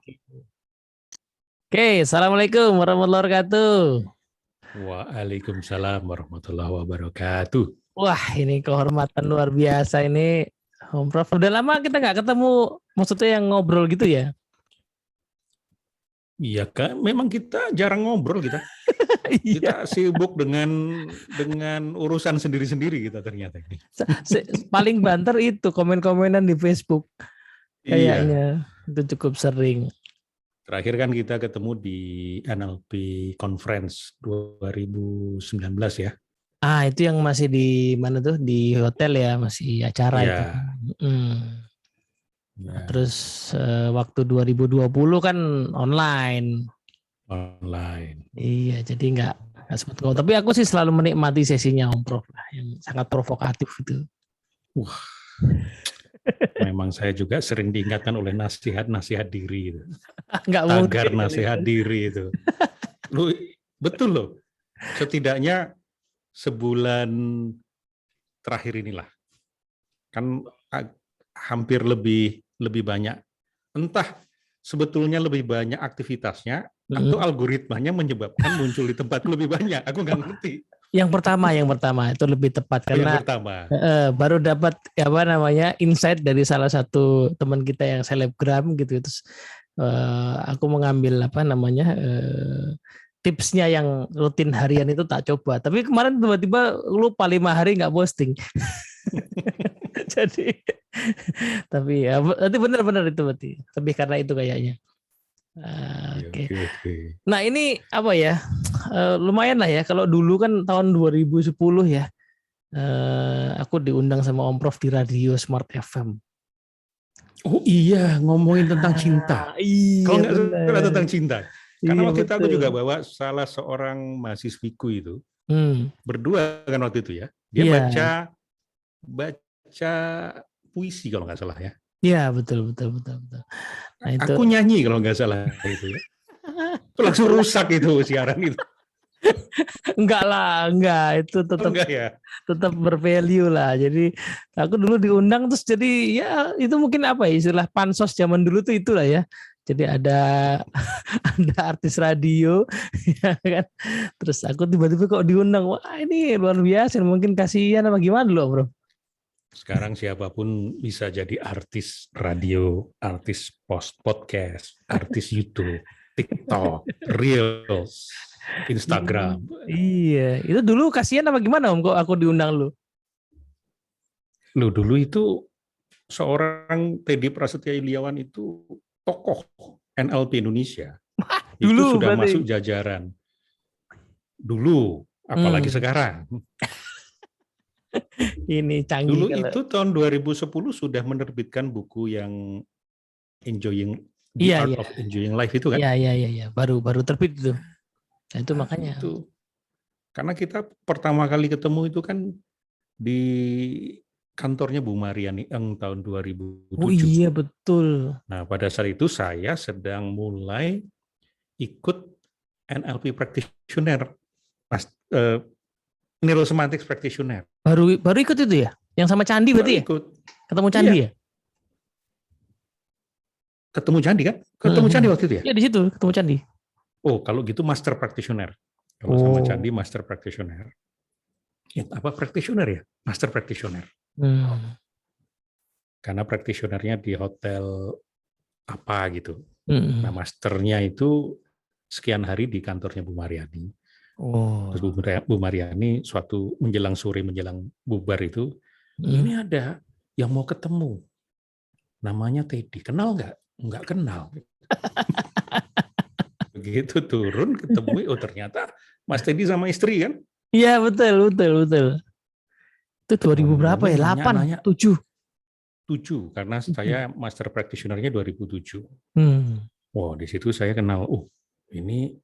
Oke, assalamualaikum warahmatullahi wabarakatuh. Waalaikumsalam warahmatullahi wabarakatuh. Wah, ini kehormatan luar biasa ini, Om Prof. Udah lama kita nggak ketemu, maksudnya yang ngobrol gitu ya? Iya kan, memang kita jarang ngobrol kita. Iya. Kita sibuk dengan urusan sendiri-sendiri kita ternyata. Paling banter itu komen-komenan di Facebook. Iya. Kayaknya itu cukup sering. Terakhir kan kita ketemu di NLP Conference 2019 ya. Itu yang masih di mana tuh? Di hotel ya, masih acara itu. Iya. Nah, Ya, terus waktu 2020 kan online. online. Iya, jadi nggak sempat ngobrol. Tapi aku sih selalu menikmati sesinya Om Prof lah, yang sangat provokatif itu. Wah, memang saya juga sering diingatkan oleh nasihat-nasihat diri itu. Nggak Tagar mungkin nasihat itu. diri itu. Betul loh. Setidaknya sebulan terakhir inilah kan hampir lebih banyak, entah sebetulnya lebih banyak aktivitasnya atau algoritmanya menyebabkan muncul di tempatku lebih banyak. Aku nggak ngerti. Yang pertama itu lebih tepat Yang karena pertama. baru dapat apa namanya insight dari salah satu teman kita yang selebgram gitu. Terus aku mengambil apa namanya tipsnya yang rutin harian itu tak coba. Tapi kemarin tiba-tiba lupa 5 hari nggak posting. Jadi tapi ya berarti benar-benar itu berarti. Lebih karena itu kayaknya. Oke. Nah ini apa ya? Lumayan lah ya. Kalau dulu kan tahun 2010 ya, aku diundang sama Om Prof di radio Smart FM. Oh iya, ngomongin tentang cinta. Iya Kalau nggak salah benar. tentang cinta. Karena Iya waktu itu aku betul. juga bawa salah seorang mahasiswiku itu, berdua kan waktu itu ya. Dia Iya. baca puisi kalau nggak salah ya. Iya betul. Nah itu. Aku nyanyi kalau nggak salah itu ya. Itu langsung rusak itu siaran itu. Enggak lah, enggak itu Oh, enggak ya? tetap bervalue lah. Jadi aku dulu diundang terus jadi ya itu mungkin apa ya istilah pansos zaman dulu tuh itulah ya. Jadi ada ada artis radio ya kan. Terus aku tiba-tiba kok diundang. Wah, ini luar biasa, mungkin kasihan apa gimana loh, Bro? Sekarang siapapun bisa jadi artis radio, artis podcast, artis YouTube, TikTok, Reels, Instagram. Iya, itu dulu kasihan apa gimana Om kok aku diundang lu? Lu dulu itu seorang Teddy Prasetya Iliawan itu tokoh NLP Indonesia. Itu Dulu sudah berarti. masuk jajaran. Dulu, apalagi sekarang. Ini canggih Dulu kalau. itu tahun 2010 sudah menerbitkan buku yang The Iya, Art iya. of Enjoying Life itu kan? Iya. Baru terbit itu. Nah, itu makanya. Itu karena kita pertama kali ketemu itu kan di kantornya Bu Mariani Eng tahun 2007. Oh iya betul. Nah, pada saat itu saya sedang mulai ikut NLP practitioner, neurosemantics practitioner. Baru ikut itu ya? Yang sama Candi berarti ya? Ikut. Ketemu Candi Iya. ya? Ketemu Candi kan? Ketemu Candi waktu itu ya? Iya di situ ketemu Candi. Oh, kalau gitu master practitioner. Kalau sama Candi master practitioner. Ya, apa practitioner ya? Master practitioner. Karena practitionernya di hotel apa gitu. Nah, masternya itu sekian hari di kantornya Bu Mariani. Terus Bu Mariani suatu menjelang sore menjelang bubar itu, ini ada yang mau ketemu. Namanya Teddy. Kenal nggak? Nggak kenal. Begitu turun ketemu, oh ternyata Mas Teddy sama istri kan? Iya betul. Itu 2000 berapa ya? 8, 7. 7, karena saya master practitioner-nya 2007. Wow, di situ saya kenal, ini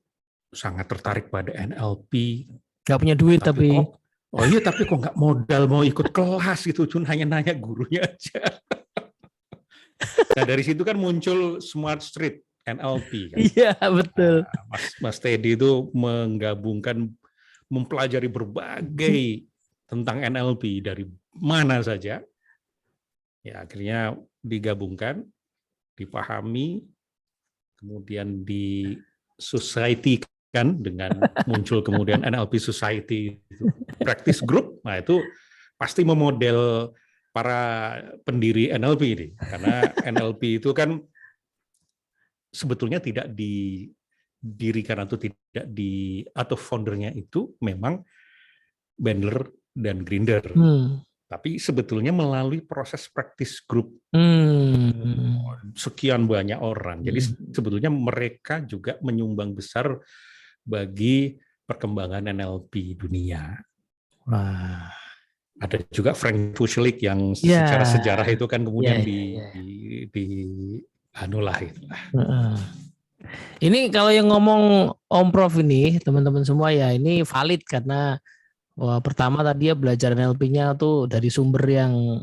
sangat tertarik pada NLP. Gak punya duit tapi tapi kok nggak modal mau ikut kelas gitu, cuma hanya nanya gurunya aja. Nah dari situ kan muncul Smart Street NLP kan. Iya betul. Nah, Mas Teddy itu menggabungkan, mempelajari berbagai tentang NLP dari mana saja. Ya akhirnya digabungkan, dipahami, kemudian di society kan dengan muncul kemudian NLP Society, practice group, nah itu pasti memodel para pendiri NLP ini, karena NLP itu kan sebetulnya tidak didirikan atau foundernya itu memang Bandler dan Grinder. Tapi sebetulnya melalui proses practice group sekian banyak orang. Jadi sebetulnya mereka juga menyumbang besar bagi perkembangan NLP dunia. Wah. Ada juga Frank Fuchslik yang secara sejarah itu kan kemudian anulah itulah. Ini kalau yang ngomong Om Prof ini teman-teman semua ya ini valid karena pertama tadi ya belajar NLP-nya tuh dari sumber yang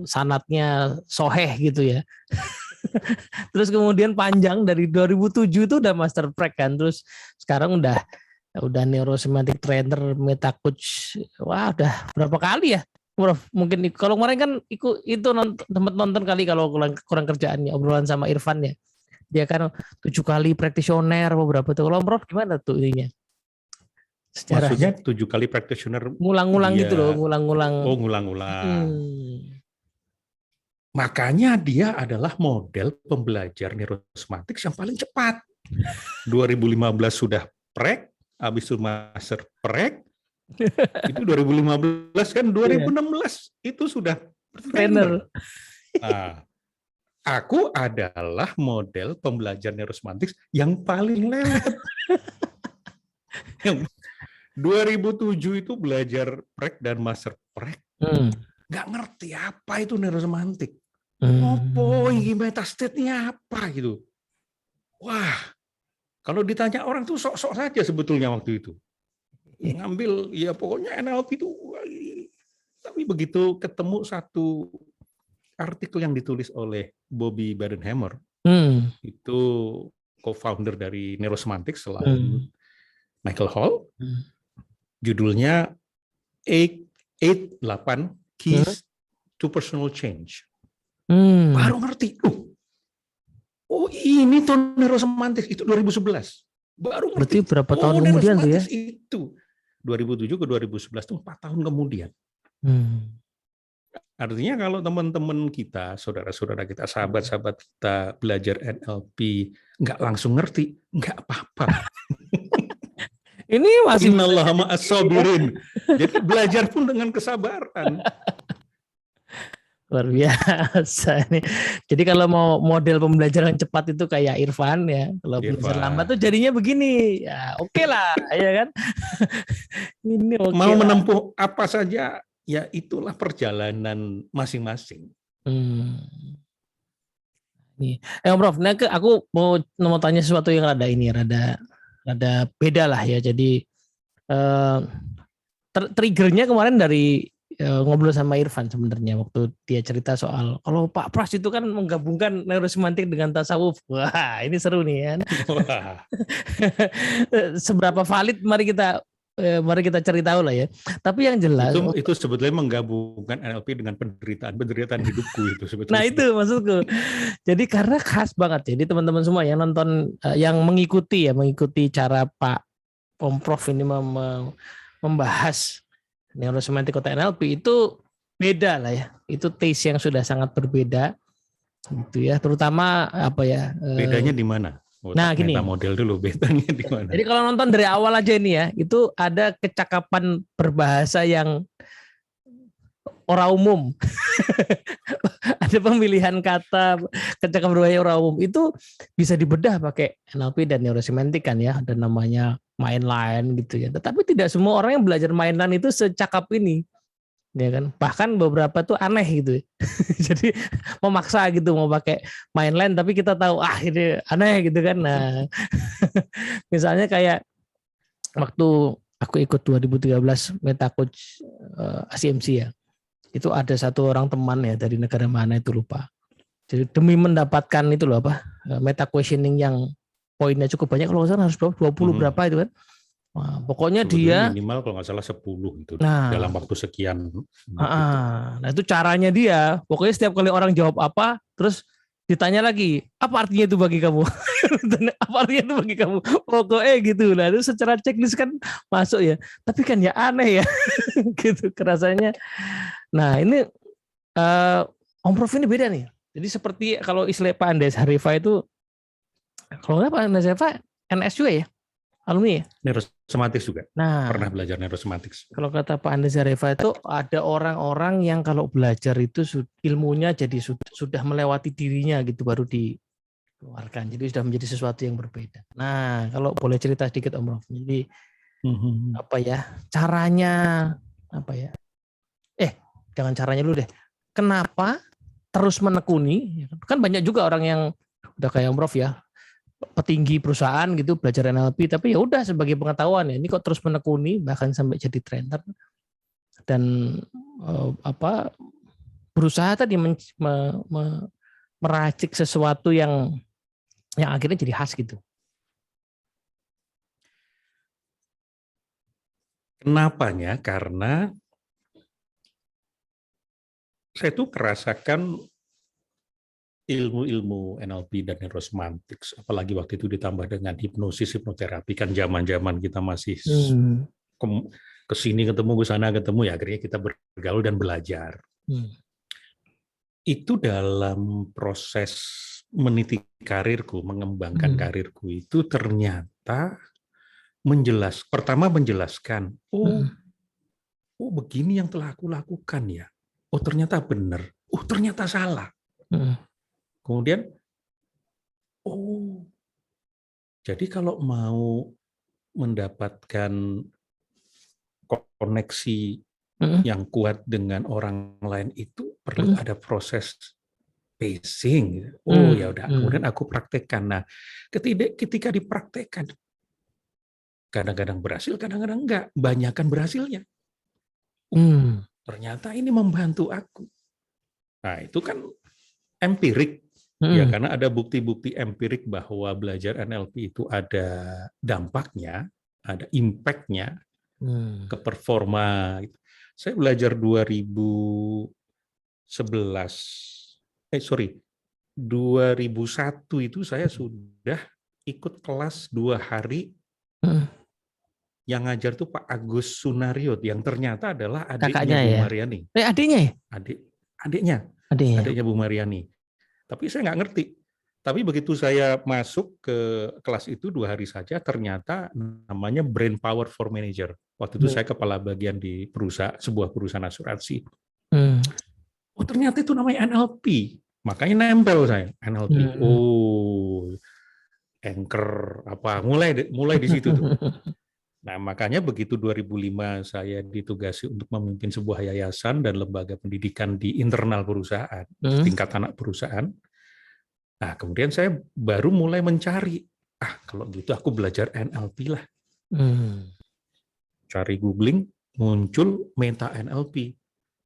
sanadnya soheh gitu ya. Terus kemudian panjang dari 2007 itu udah master prac kan, terus sekarang udah neurosemantic trainer, meta coach. Wah, udah berapa kali ya? Prof, mungkin kalau kemarin kan ikut itu nonton kali kalau kurang kerjaannya obrolan sama Irfan ya. Dia kan 7 kali practitioner beberapa tuh. Kalau Prof gimana tuh ininya? Sejarahnya. Maksudnya 7 kali practitioner ngulang-ngulang gitu loh, ngulang-ngulang. Oh, ngulang-ngulang. Makanya dia adalah model pembelajar neurosemantik yang paling cepat. 2015 sudah prac, habis itu master prac. Itu 2015 kan, 2016 itu sudah trainer. Nah, aku adalah model pembelajar neurosemantik yang paling lelet. 2007 itu belajar prac dan master prac, nggak ngerti apa itu neurosemantik. Apa ini metastate-nya apa gitu. Wah, kalau ditanya orang tuh sok-sok saja sebetulnya waktu itu. Ngambil ya pokoknya NLP itu. Tapi begitu ketemu satu artikel yang ditulis oleh Bobby Badenheimer, itu co-founder dari Neurosemantics selain Michael Hall, judulnya 8 Keys to Personal Change. Baru ngerti. Oh ini tuh neurosemantik, itu 2011. Baru ngerti. Berarti berapa tahun kemudian tuh ya? Itu 2007 ke 2011 itu 4 tahun kemudian. Artinya kalau teman-teman kita, saudara-saudara kita, sahabat-sahabat kita belajar NLP nggak langsung ngerti, nggak apa-apa. Ini masih Innallaha ma'as sabirin. Jadi belajar pun dengan kesabaran. Luar biasa ini. Jadi kalau mau model pembelajaran cepat itu kayak Irfan ya. Kalau belajar lambat tuh jadinya begini. Ya oke lah, ya kan. Ini oke. Mau menempuh apa saja, ya itulah perjalanan masing-masing. Nih, Prof, nah aku mau tanya sesuatu yang rada beda lah ya. Jadi triggernya kemarin dari ngobrol sama Irfan sebenarnya waktu dia cerita soal kalau Pak Pras itu kan menggabungkan neurosemantik dengan tasawuf. Wah, ini seru nih kan. Seberapa valid mari kita cari tahu lah ya. Tapi yang jelas itu sebetulnya menggabungkan NLP dengan penderitaan hidupku itu sebetulnya. Nah, itu maksudku. Jadi karena khas banget. Jadi teman-teman semua yang nonton yang mengikuti cara Pak Prof ini membahas neurosemantik atau NLP itu beda lah ya. Itu taste yang sudah sangat berbeda gitu ya. Terutama apa ya? Bedanya di mana? Nah, gini. Model dulu, bedanya di mana? Jadi kalau nonton dari awal aja ini ya, itu ada kecakapan berbahasa yang orang umum. Ada pemilihan kata kecakapan berbahasa orang umum. Itu bisa dibedah pakai NLP dan neurosemantik kan ya. Ada namanya mainline gitu ya. Tetapi tidak semua orang yang belajar mainline itu secakap ini. Ya kan? Bahkan beberapa tuh aneh gitu. Jadi memaksa gitu mau pakai mainline tapi kita tahu ini aneh gitu kan. Nah, misalnya kayak waktu aku ikut 2013 meta coach ACMC ya. Itu ada satu orang teman ya dari negara mana itu lupa. Jadi demi mendapatkan itu loh meta questioning yang poinnya cukup banyak, kalau nggak salah harus 20 berapa itu kan. Nah, pokoknya dia minimal kalau nggak salah 10 itu dalam waktu sekian. Nah itu caranya dia. Pokoknya setiap kali orang jawab apa, terus ditanya lagi, apa artinya itu bagi kamu? Apa artinya itu bagi kamu? Pokoknya gitu. Nah, itu secara checklist kan masuk ya. Tapi kan ya aneh ya, gitu kerasanya. Nah, ini Om Prof ini beda nih. Jadi seperti kalau istilah Pak Andes Harifa itu, kalau nggak Pak Andes Harifa NS juga ya, alumni ya. Neurosemantics juga. Nah, pernah belajar neurosemantics. Kalau kata Pak Andes Harifa itu ada orang-orang yang kalau belajar itu ilmunya jadi sudah melewati dirinya gitu baru dikeluarkan. Jadi sudah menjadi sesuatu yang berbeda. Nah, kalau boleh cerita sedikit Om Prof. Jadi apa ya caranya apa ya? Jangan caranya dulu deh. Kenapa terus menekuni? Kan banyak juga orang yang udah kayak Om Prof ya, petinggi perusahaan gitu belajar NLP, tapi ya udah sebagai pengetahuan ya. Ini kok terus menekuni bahkan sampai jadi trainer dan berusaha tadi meracik sesuatu yang akhirnya jadi khas gitu. Kenapanya? Karena saya tuh merasakan ilmu-ilmu NLP dan neurosemantics, apalagi waktu itu ditambah dengan hipnoterapi, kan zaman-zaman kita masih ke sini ketemu, ke sana ketemu, ya akhirnya kita bergaul dan belajar. Itu dalam proses meniti karirku, mengembangkan karirku itu ternyata pertama menjelaskan, oh begini yang telah aku lakukan ya. Oh ternyata benar. Oh ternyata salah. Kemudian, oh jadi kalau mau mendapatkan koneksi yang kuat dengan orang lain itu perlu ada proses pacing. Oh ya udah. Kemudian aku praktekkan. Nah, ketika dipraktekkan, kadang-kadang berhasil, kadang-kadang enggak. Banyakan berhasilnya. Ternyata ini membantu aku. Nah, itu kan empirik. Ya, karena ada bukti-bukti empirik bahwa belajar NLP itu ada dampaknya, ada impact-nya ke performa. Saya belajar 2001 itu saya sudah ikut kelas 2 hari. Yang ngajar tuh Pak Agus Sunario, yang ternyata adalah adiknya Bu Mariani. Adiknya ya? Adiknya Bu Mariani. Tapi saya nggak ngerti. Tapi begitu saya masuk ke kelas itu 2 hari saja, ternyata namanya Brain Power for Manager. Waktu itu saya kepala bagian di sebuah perusahaan asuransi. Oh ternyata itu namanya NLP. Makanya nempel saya NLP. Oh, anchor apa? Mulai di situ tuh. Nah, makanya begitu 2005 saya ditugasi untuk memimpin sebuah yayasan dan lembaga pendidikan di internal perusahaan, tingkat anak perusahaan. Nah, kemudian saya baru mulai mencari, kalau gitu aku belajar NLP lah. Cari googling, muncul Meta NLP.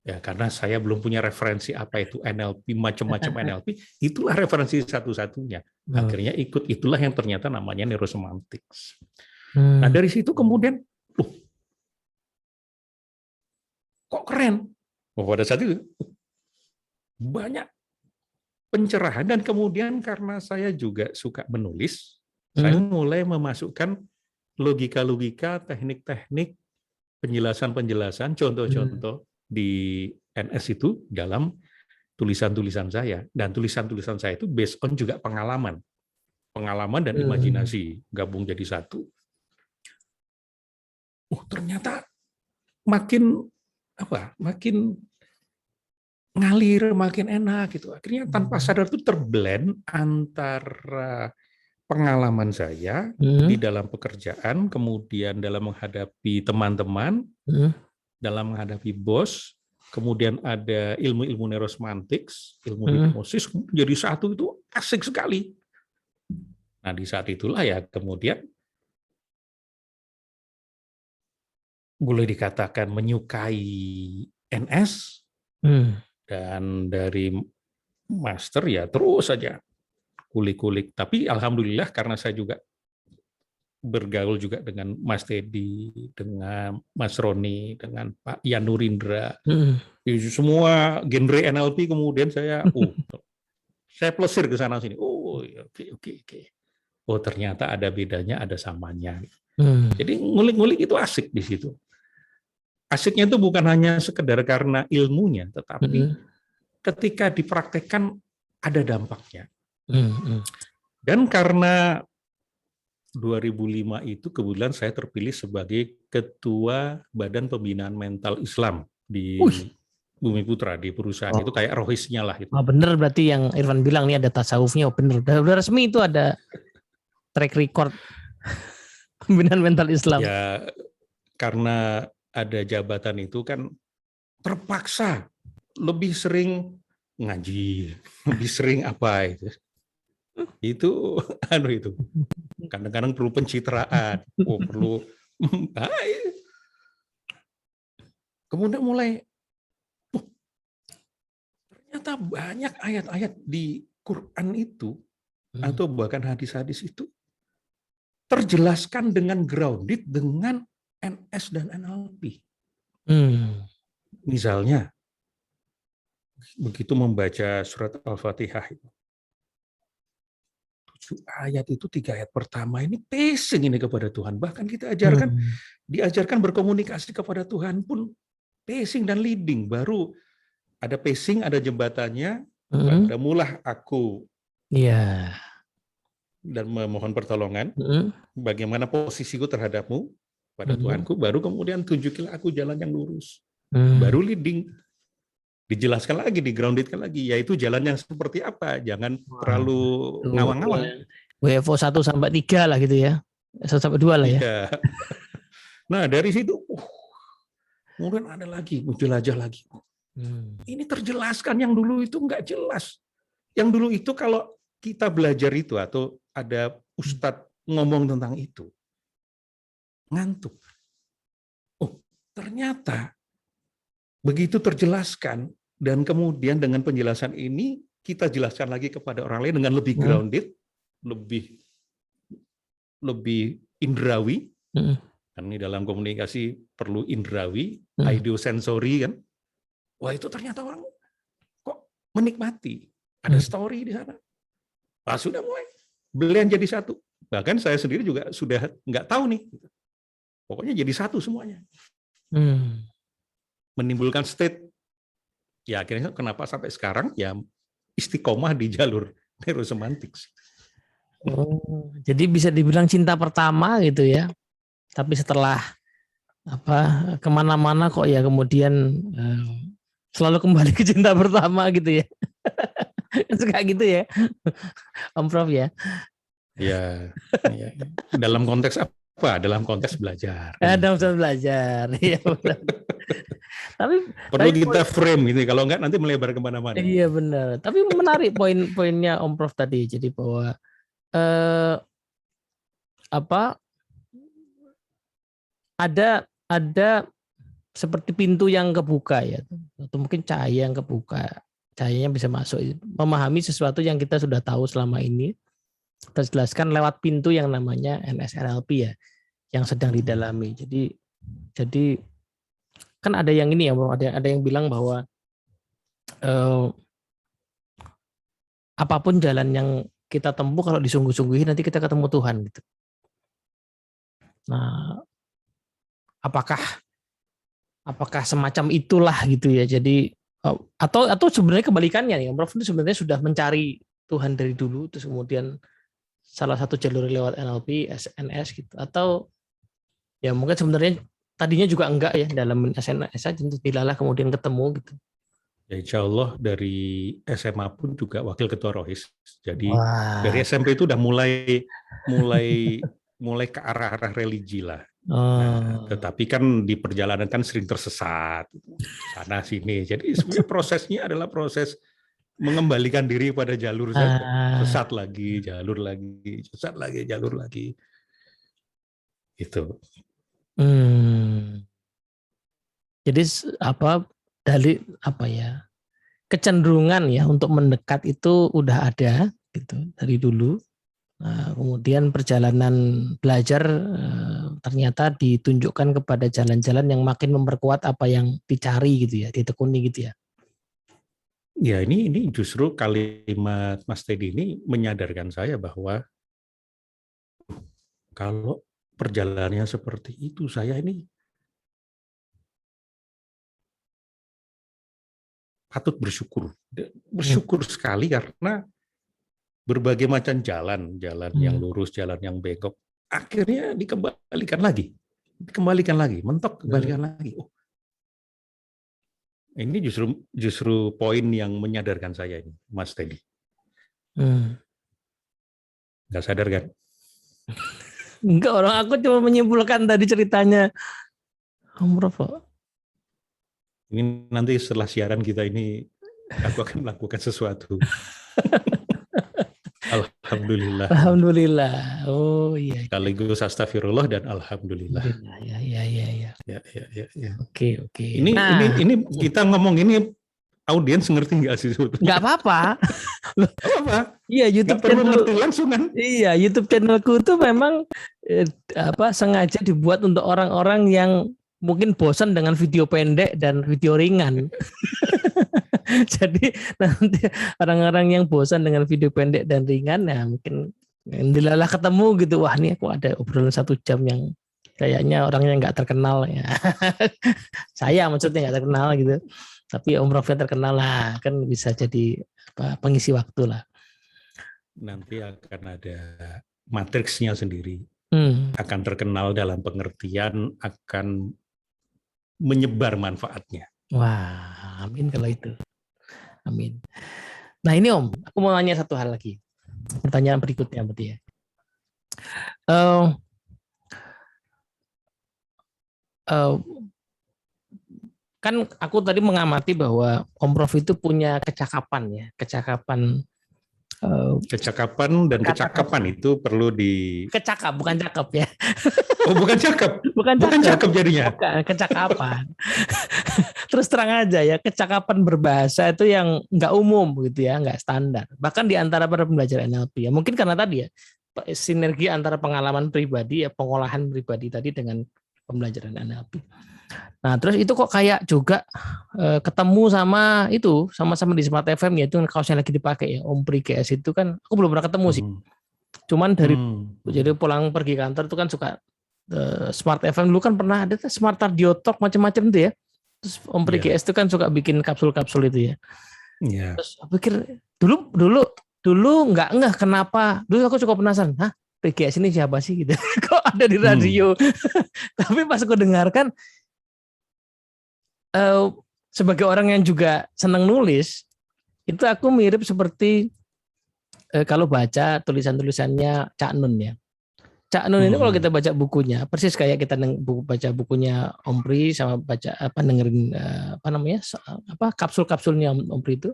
Ya, karena saya belum punya referensi apa itu NLP, macam-macam NLP, itulah referensi satu-satunya. Akhirnya ikut, itulah yang ternyata namanya neurosemantics. Nah dari situ kemudian, kok keren? Pada saat itu banyak pencerahan dan kemudian karena saya juga suka menulis, saya mulai memasukkan logika-logika, teknik-teknik, penjelasan-penjelasan, contoh-contoh di NS itu dalam tulisan-tulisan saya. Dan tulisan-tulisan saya itu based on juga pengalaman dan imajinasi gabung jadi satu. Ternyata makin ngalir, makin enak gitu. Akhirnya tanpa sadar itu terblend antara pengalaman saya di dalam pekerjaan, kemudian dalam menghadapi teman-teman, dalam menghadapi bos, kemudian ada ilmu-ilmu neurosemantics, ilmu hipnosis, jadi satu itu asik sekali. Nah di saat itulah ya kemudian boleh dikatakan menyukai NS, dan dari master ya terus saja kulik-kulik. Tapi alhamdulillah karena saya juga bergaul juga dengan Mas Teddy, dengan Mas Roni, dengan Pak Yanurindra, semua genre NLP kemudian saya Saya plesir ke sana sini. Oh, oke. Oh, ternyata ada bedanya, ada samanya. Jadi ngulik-ngulik itu asik di situ. Asiknya itu bukan hanya sekedar karena ilmunya, tetapi ketika dipraktekkan ada dampaknya. Dan karena 2005 itu kebetulan saya terpilih sebagai Ketua Badan Pembinaan Mental Islam di Bumi Putra, di perusahaan itu kayak rohisnya lah. Gitu. Bener berarti yang Irfan bilang nih ada tasawufnya, bener. Udah resmi itu ada track record pembinaan mental Islam. Ya karena ada jabatan itu kan terpaksa lebih sering ngaji, lebih sering apa itu. Itu kadang-kadang perlu pencitraan, perlu kemudian mulai ternyata banyak ayat-ayat di Quran itu atau bahkan hadis-hadis itu terjelaskan dengan grounded dengan NS dan NLP. Misalnya begitu membaca surat Al-Fatihah itu 7 ayat itu 3 ayat pertama ini pacing ini kepada Tuhan. Bahkan kita diajarkan berkomunikasi kepada Tuhan pun pacing dan leading. Baru ada pacing, ada jembatannya, pada mulah aku dan memohon pertolongan, bagaimana posisiku terhadapmu pada Tuhanku, baru kemudian tunjukilah aku jalan yang lurus. Baru leading. Dijelaskan lagi, digroundedkan lagi, yaitu jalan yang seperti apa, jangan terlalu ngawang-ngawang. WFO 1 sampai 3 lah gitu ya, 1 sampai 2 lah ya. Nah dari situ, kemudian ada lagi, jelajah lagi. Ini terjelaskan, yang dulu itu nggak jelas. Yang dulu itu kalau kita belajar itu atau ada ustadz ngomong tentang itu, ngantuk. Oh ternyata begitu terjelaskan. Dan kemudian dengan penjelasan ini kita jelaskan lagi kepada orang lain dengan lebih grounded, lebih indrawi. Kan ini dalam komunikasi perlu indrawi, ideosensori kan. Wah itu ternyata orang kok menikmati. Ada story di sana. Nah, sudah mulai belian jadi satu. Bahkan saya sendiri juga sudah nggak tahu nih. Pokoknya jadi satu semuanya. Menimbulkan state. Ya akhirnya kenapa sampai sekarang ya istiqomah di jalur neurosemantics. Jadi bisa dibilang cinta pertama gitu ya. Tapi setelah kemana-mana kok ya kemudian selalu kembali ke cinta pertama gitu ya. Suka gitu ya, Om Prof ya. Ya. Dalam konteks apa? Dalam konteks belajar. Dalam konteks belajar. Iya benar. Tapi kita frame ini, kalau enggak nanti melebar kemana-mana. Iya benar. Tapi menarik poin-poinnya Om Prof tadi. Jadi bahwa ada seperti pintu yang kebuka ya, atau mungkin cahaya yang kebuka, cahayanya bisa masuk, memahami sesuatu yang kita sudah tahu selama ini, terjelaskan lewat pintu yang namanya NSNLP ya, yang sedang didalami. Jadi kan ada yang ini ya, ada yang bilang bahwa apapun jalan yang kita tempuh kalau disungguh-sungguhi nanti kita ketemu Tuhan gitu. Nah, apakah semacam itulah gitu ya. Jadi atau sebenarnya kebalikannya nih, Prof itu sebenarnya sudah mencari Tuhan dari dulu, terus kemudian salah satu jalur lewat NLP, SNS gitu, atau ya mungkin sebenarnya tadinya juga enggak ya, dalam SNS saja dilalah kemudian ketemu gitu. Ya insya Allah dari SMA pun juga wakil ketua Rohis. Jadi dari SMP itu udah mulai ke arah-arah religi lah. Nah, tetapi kan di perjalanan kan sering tersesat sana sini. Jadi sebenarnya prosesnya adalah proses mengembalikan diri pada jalur saja. Sesat lagi, jalur lagi, sesat lagi, jalur lagi. Itu. Jadi kecenderungan ya untuk mendekat itu udah ada gitu dari dulu. Nah, kemudian perjalanan belajar ternyata ditunjukkan kepada jalan-jalan yang makin memperkuat apa yang dicari gitu ya, ditekuni gitu ya. Ya, ini justru kalimat Mas Teddy ini menyadarkan saya bahwa kalau perjalanannya seperti itu, saya ini patut bersyukur. Bersyukur sekali karena berbagai macam jalan yang lurus, jalan yang bengkok, akhirnya dikembalikan lagi, mentok kembalikan lagi. Oh, ini justru poin yang menyadarkan saya ini, Mas Teddy. Nggak sadar kan? Enggak, orang aku cuma menyimpulkan tadi ceritanya Om Prof. Ini nanti setelah siaran kita ini, aku akan melakukan sesuatu. Alhamdulillah. Alhamdulillah. Oh iya. Sekaligus astagfirullah dan alhamdulillah. Ya. Ya. Oke. Ini kita ngomong ini audiens ngerti nggak sih sebetulnya? Nggak apa-apa. Iya, YouTube channel ngerti langsung kan? Iya, YouTube channelku tuh memang sengaja dibuat untuk orang-orang yang mungkin bosan dengan video pendek dan video ringan. Jadi nanti orang-orang yang bosan dengan video pendek dan ringan, ya mungkin dilalah ketemu gitu, wah nih aku ada obrolan 1 jam yang kayaknya orangnya nggak terkenal ya. Saya maksudnya nggak terkenal gitu, tapi Om Profnya terkenal lah, kan bisa jadi pengisi waktu lah. Nanti akan ada matriksnya sendiri, akan terkenal dalam pengertian, akan menyebar manfaatnya. Wah, amin kalau itu. Amin. Nah ini Om, aku mau nanya satu hal lagi. Pertanyaan berikutnya berarti ya. Kan aku tadi mengamati bahwa Om Prof itu punya kecakapan dan kecakapan itu perlu di kecakap, bukan cakep ya. Oh, bukan cakep. Bukan cakep jadinya. Bukan, kecakapan. Terus terang aja ya, kecakapan berbahasa itu yang nggak umum gitu ya, nggak standar. Bahkan di antara para pembelajar NLP ya, mungkin karena tadi ya sinergi antara pengalaman pribadi ya, pengolahan pribadi tadi dengan pembelajaran NLP. Nah, terus itu kok kayak juga ketemu sama-sama di Smart FM, yaitu kaos yang lagi dipakai ya, Om Pri GS itu kan aku belum pernah ketemu sih. Cuman dari jadi pulang pergi kantor itu kan suka Smart FM dulu kan pernah ada Smart Radio Talk macam-macam itu ya. Terus Om Pri GS itu kan suka bikin kapsul-kapsul itu ya. Yeah. Terus aku pikir dulu nggak kenapa. Dulu aku cukup penasaran, PGS ini siapa sih gitu. Kok ada di radio? Tapi pas aku dengarkan sebagai orang yang juga senang nulis, itu aku mirip seperti kalau baca tulisan-tulisannya Cak Nun ya. Cak Nun ini kalau kita baca bukunya, persis kayak kita baca bukunya Om Pri sama baca dengerin kapsul-kapsulnya Om Pri itu.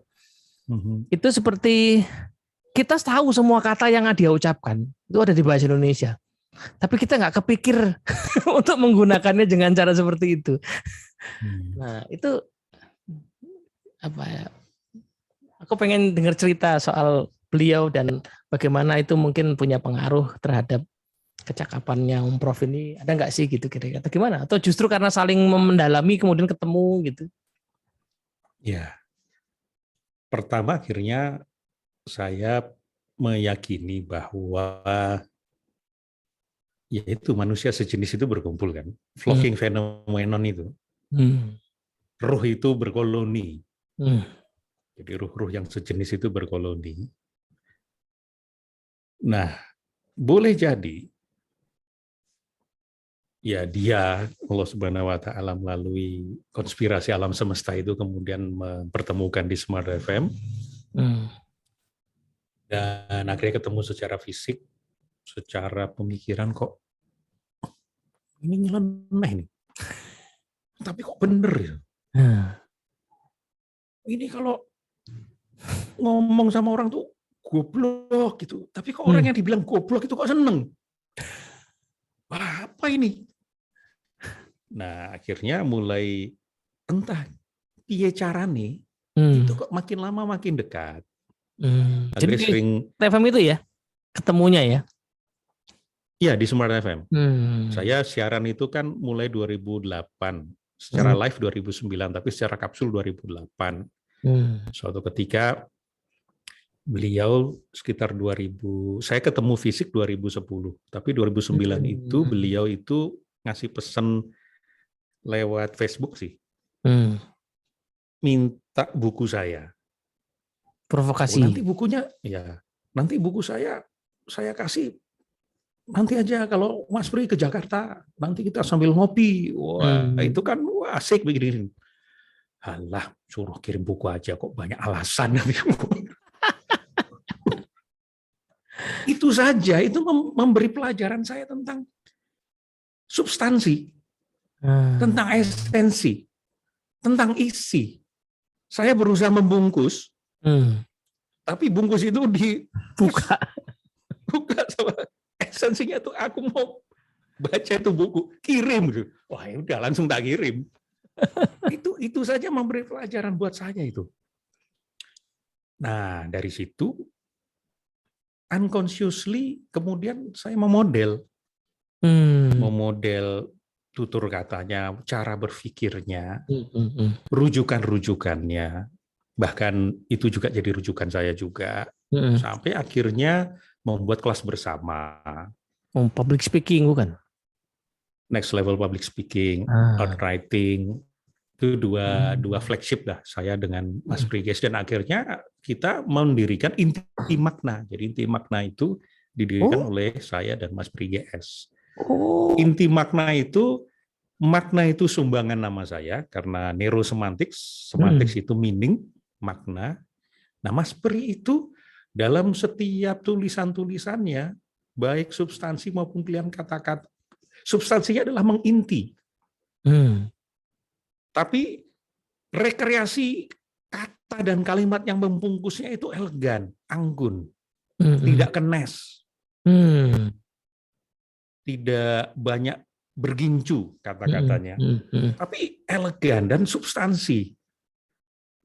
Itu seperti kita tahu semua kata yang dia ucapkan itu ada di bahasa Indonesia. Tapi kita nggak kepikir untuk menggunakannya dengan cara seperti itu. Nah, itu apa ya? Aku pengen dengar cerita soal beliau dan bagaimana itu mungkin punya pengaruh terhadap kecakapannya Om Prof ini. Ada nggak sih gitu kira-kira? Atau gimana? Atau justru karena saling mendalami kemudian ketemu gitu? Ya. Pertama akhirnya saya meyakini bahwa yaitu manusia sejenis itu berkumpul kan, flocking phenomenon itu, ruh itu berkoloni, jadi ruh-ruh yang sejenis itu berkoloni. Nah, boleh jadi ya dia Allah Subhanahu Wa Taala melalui konspirasi alam semesta itu kemudian mempertemukan di Smart FM, dan akhirnya ketemu secara fisik. Secara pemikiran kok ini nyeleneh nih, tapi kok bener ya. Ini kalau ngomong sama orang tuh goblok gitu, tapi kok orang yang dibilang goblok itu kok seneng. Wah, apa ini? Nah, akhirnya mulai entah piye carane itu kok makin lama makin dekat. Jadi sering TFM itu ya ketemunya ya? Iya, di Smart FM. Saya siaran itu kan mulai 2008, secara live 2009, tapi secara kapsul 2008. Suatu ketika beliau sekitar 2000, saya ketemu fisik 2010, tapi 2009 itu beliau itu ngasih pesan lewat Facebook sih, minta buku saya. Provokasi. Nanti bukunya, ya nanti buku saya kasih nanti aja kalau Mas Pri ke Jakarta, nanti kita sambil ngopi. Wah, itu kan asik begini. Alah, suruh kirim buku aja kok banyak alasan. Itu saja, itu memberi pelajaran saya tentang substansi, tentang esensi, tentang isi. Saya berusaha membungkus, tapi bungkus itu dibuka sama esensinya tuh aku mau baca itu buku, kirim. Wah, ya udah langsung tak kirim. Itu saja memberi pelajaran buat saya itu. Nah, dari situ unconsciously kemudian saya memodel tutur katanya, cara berpikirnya, rujukan-rujukannya, bahkan itu juga jadi rujukan saya juga, sampai akhirnya membuat kelas bersama. Public speaking bukan? Next level public speaking, art writing, itu dua flagship lah saya dengan Mas Priges, dan akhirnya kita mendirikan Inti Makna. Jadi Inti Makna itu didirikan oleh saya dan Mas Priges. Inti Makna itu sumbangan nama saya karena neurosemantics, semantics itu meaning, makna. Nah, Mas Pri itu dalam setiap tulisan-tulisannya, baik substansi maupun pilihan kata-kata, substansinya adalah menginti. Tapi rekreasi kata dan kalimat yang membungkusnya itu elegan, anggun, tidak kenes, tidak banyak bergincu kata-katanya, tapi elegan dan substansi.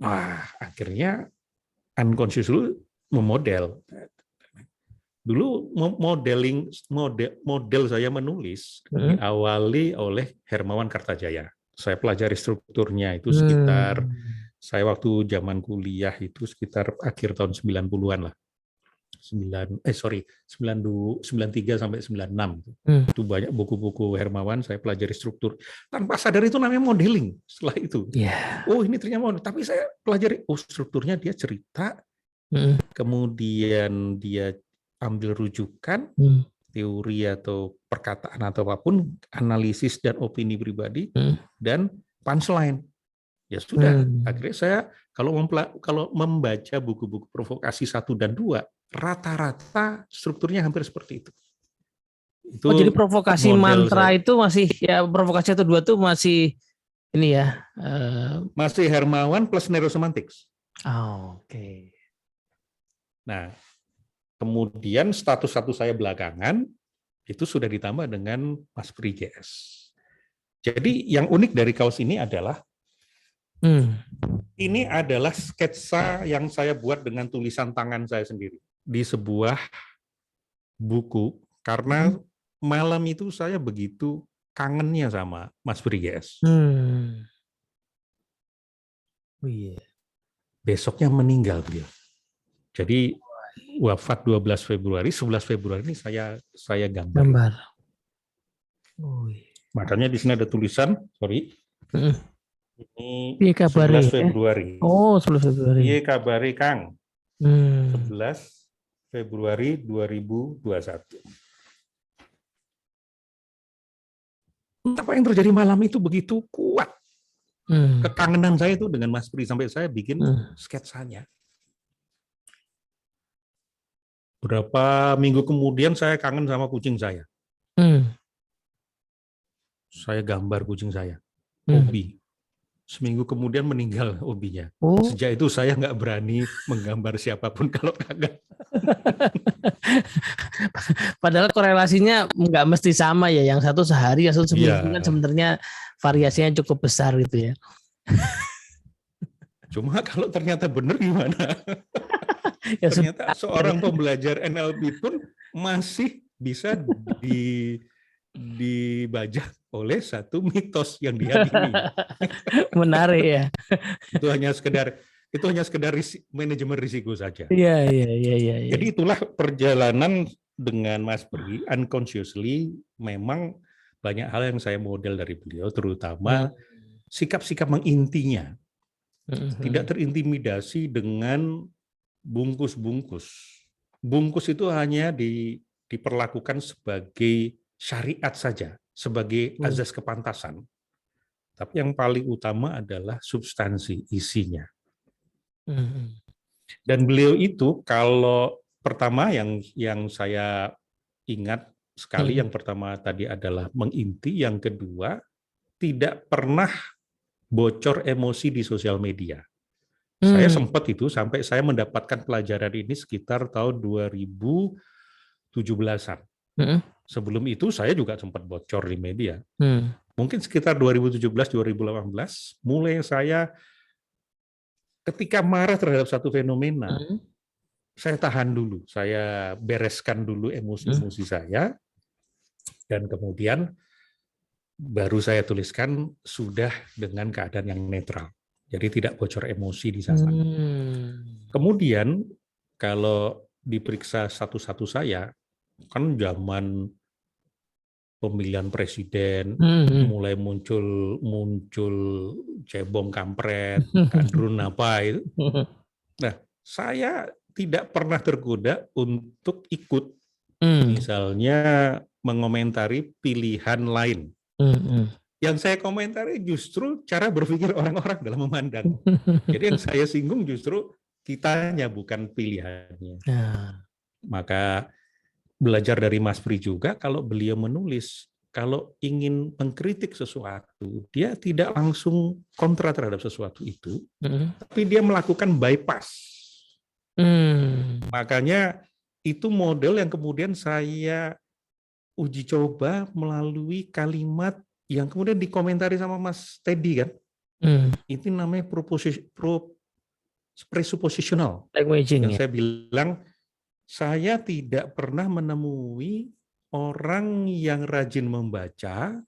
Wah, akhirnya unconscious dulu memodel. Dulu model saya menulis diawali oleh Hermawan Kartajaya. Saya pelajari strukturnya itu sekitar, saya waktu zaman kuliah itu sekitar akhir tahun 90-an lah. 93 sampai 96. Itu banyak buku-buku Hermawan, saya pelajari struktur. Tanpa sadar itu namanya modeling setelah itu. Oh, ini ternyata model. Tapi saya pelajari, strukturnya dia cerita, kemudian dia ambil rujukan, teori atau perkataan atau apapun, analisis dan opini pribadi, dan punchline. Ya sudah, akhirnya saya kalau membaca buku-buku provokasi 1 dan 2, rata-rata strukturnya hampir seperti itu. Jadi provokasi mantra itu masih, ya provokasi 1 2 itu masih ini ya. Masih Hermawan plus neurosemantics. Oke. Nah, kemudian status saya belakangan itu sudah ditambah dengan Mas Priges. Jadi yang unik dari kaos ini adalah ini adalah sketsa yang saya buat dengan tulisan tangan saya sendiri di sebuah buku, karena malam itu saya begitu kangennya sama Mas Priges. Besoknya meninggal beliau. Jadi wafat 12 Februari, 11 Februari ini saya gambar. Makanya di sini ada tulisan, ini 11 Februari. Oh, 11 Februari. Iya kabari Kang. 11 Februari 2021. Apa yang terjadi malam itu begitu kuat. Kekangenan saya itu dengan Mas Pri sampai saya bikin sketsanya. Beberapa minggu kemudian saya kangen sama kucing saya. Saya gambar kucing saya, Obi. Seminggu kemudian meninggal Obinya. Sejak itu saya nggak berani menggambar siapapun kalau kagak. Padahal korelasinya nggak mesti sama ya. Yang satu sehari, yang satu seminggu kan sebenarnya variasinya cukup besar gitu ya. Cuma kalau ternyata benar gimana? Ternyata seorang pembelajar NLP pun masih bisa dibajak oleh satu mitos yang diyakini. Menarik ya. Itu hanya sekedar Itu hanya sekedar manajemen risiko saja. Iya. Jadi itulah perjalanan dengan Mas Bri, unconsciously memang banyak hal yang saya model dari beliau, terutama sikap-sikap mengintinya. Tidak terintimidasi dengan bungkus-bungkus. Bungkus itu hanya diperlakukan sebagai syariat saja, sebagai azas kepantasan. Tapi yang paling utama adalah substansi, isinya. Dan beliau itu kalau pertama yang saya ingat sekali, yang pertama tadi adalah menginti, yang kedua tidak pernah bocor emosi di sosial media. Saya sempat itu sampai saya mendapatkan pelajaran ini sekitar tahun 2017-an. Sebelum itu saya juga sempat bocor di media. Mungkin sekitar 2017-2018 mulai saya ketika marah terhadap satu fenomena, saya tahan dulu, saya bereskan dulu emosi-emosi saya, dan kemudian baru saya tuliskan sudah dengan keadaan yang netral. Jadi tidak bocor emosi di sana. Kemudian kalau diperiksa satu-satu saya, kan zaman pemilihan presiden mulai muncul cebong kampret, kadrun apa itu. Nah, saya tidak pernah tergoda untuk ikut, misalnya mengomentari pilihan lain. Yang saya komentari justru cara berpikir orang-orang dalam memandang. Jadi yang saya singgung justru kitanya, bukan pilihannya. Maka belajar dari Mas Bri juga, kalau beliau menulis, kalau ingin mengkritik sesuatu, dia tidak langsung kontra terhadap sesuatu itu, tapi dia melakukan bypass. Makanya itu model yang kemudian saya uji coba melalui kalimat yang kemudian dikomentari sama Mas Teddy kan. Itu namanya presuppositional. Yang saya bilang, saya tidak pernah menemui orang yang rajin membaca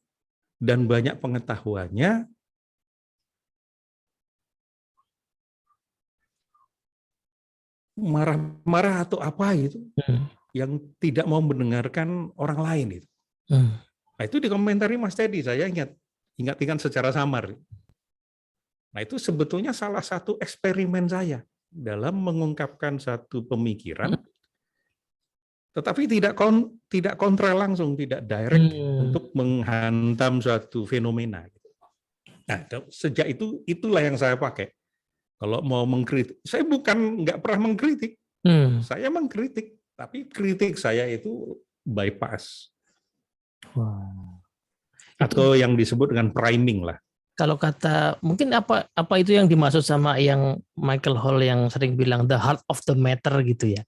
dan banyak pengetahuannya marah-marah atau apa gitu, yang tidak mau mendengarkan orang lain itu. Nah, itu dikomentari Mas Teddy, saya ingat secara samar. Nah, itu sebetulnya salah satu eksperimen saya dalam mengungkapkan satu pemikiran, tetapi tidak kontra langsung, tidak direct untuk menghantam suatu fenomena. Nah, sejak itulah yang saya pakai. Kalau mau mengkritik, saya nggak pernah mengkritik, saya mengkritik, tapi kritik saya itu bypass. Atau yang disebut dengan priming lah. Kalau kata, mungkin apa itu yang dimaksud sama yang Michael Hall yang sering bilang the heart of the matter gitu ya.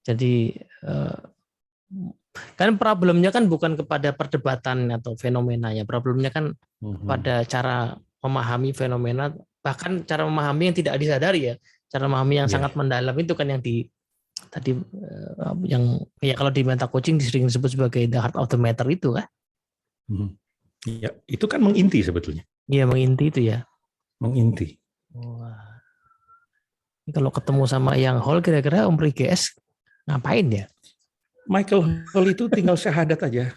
Jadi kan problemnya kan bukan kepada perdebatan atau fenomenanya, problemnya kan pada cara memahami fenomena, bahkan cara memahami yang tidak disadari ya, cara memahami yang sangat mendalam itu kan yang tadi yang ya kalau di meta coaching sering disebut sebagai the heart of the matter itu kan. Ya, itu kan menginti sebetulnya. Iya, menginti itu ya. Menginti. Wah. Kalau ketemu sama yang Hall, kira-kira Om GS ngapain ya? Michael Hall itu tinggal syahadat aja.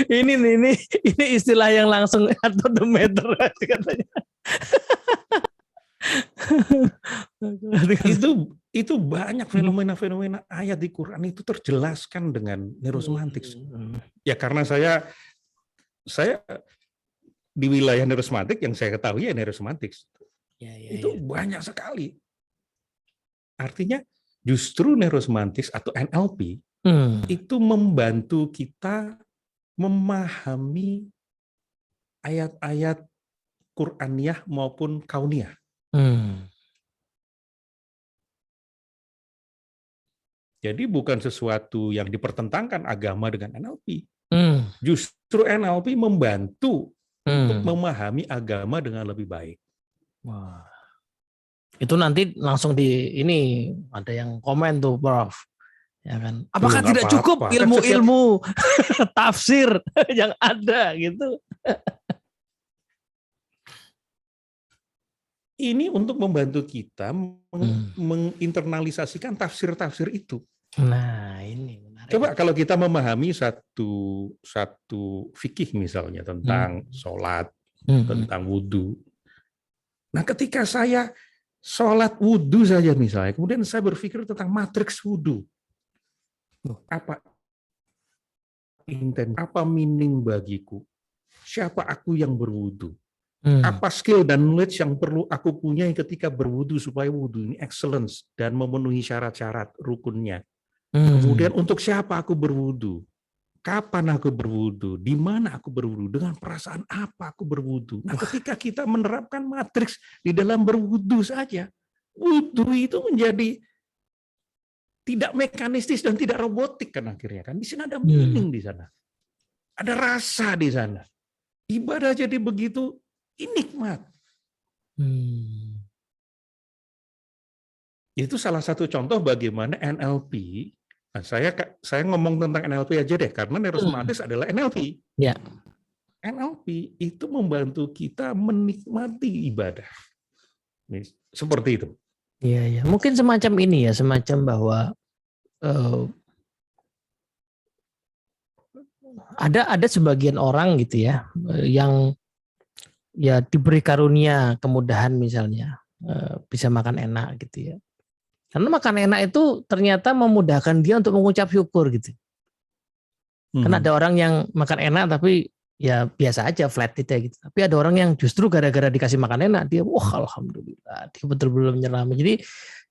ini istilah yang langsung atau the matter katanya. itu banyak fenomena-fenomena ayat di Quran itu terjelaskan dengan neurosemantik. Ya karena saya di wilayah neurosemantik yang saya ketahui ya neurosemantik. Itu banyak sekali. Artinya justru neurosemantik atau NLP itu membantu kita memahami ayat-ayat Qur'aniyah maupun kauniyah. Jadi bukan sesuatu yang dipertentangkan agama dengan NLP. Justru NLP membantu untuk memahami agama dengan lebih baik. Wah. Itu nanti langsung ini ada yang komen tuh, Prof. Ya kan? Apakah tidak cukup ilmu-ilmu tafsir yang ada gitu? ini untuk membantu kita menginternalisasikan tafsir-tafsir itu. Nah, ini menarik. Coba kalau kita memahami satu fikih misalnya tentang sholat, tentang wudhu. Nah, ketika saya sholat wudhu saja misalnya, kemudian saya berpikir tentang matriks wudhu. Apa intent, apa meaning bagiku? Siapa aku yang berwudhu? Apa skill dan knowledge yang perlu aku punya ketika berwudhu supaya wudhu ini excellence dan memenuhi syarat-syarat rukunnya. Kemudian untuk siapa aku berwudhu? Kapan aku berwudhu? Di mana aku berwudhu? Dengan perasaan apa aku berwudhu? Nah, ketika kita menerapkan matriks di dalam berwudhu saja, wudhu itu menjadi tidak mekanistis dan tidak robotik kan akhirnya kan. Di sini ada meaning di sana. Ada rasa di sana. Ibadah jadi begitu nikmat. Itu salah satu contoh bagaimana NLP. Nah, saya ngomong tentang NLP aja deh, karena neurosemantis adalah NLP. Ya. NLP itu membantu kita menikmati ibadah. Seperti itu. Iya, ya. Mungkin semacam ini ya, semacam bahwa ada sebagian orang gitu ya, yang ya diberi karunia kemudahan misalnya bisa makan enak gitu ya. Karena makan enak itu ternyata memudahkan dia untuk mengucap syukur gitu. Karena ada orang yang makan enak tapi ya biasa aja flat gitu ya gitu. Tapi ada orang yang justru gara-gara dikasih makan enak dia wah alhamdulillah dia betul-betul menyelami. Jadi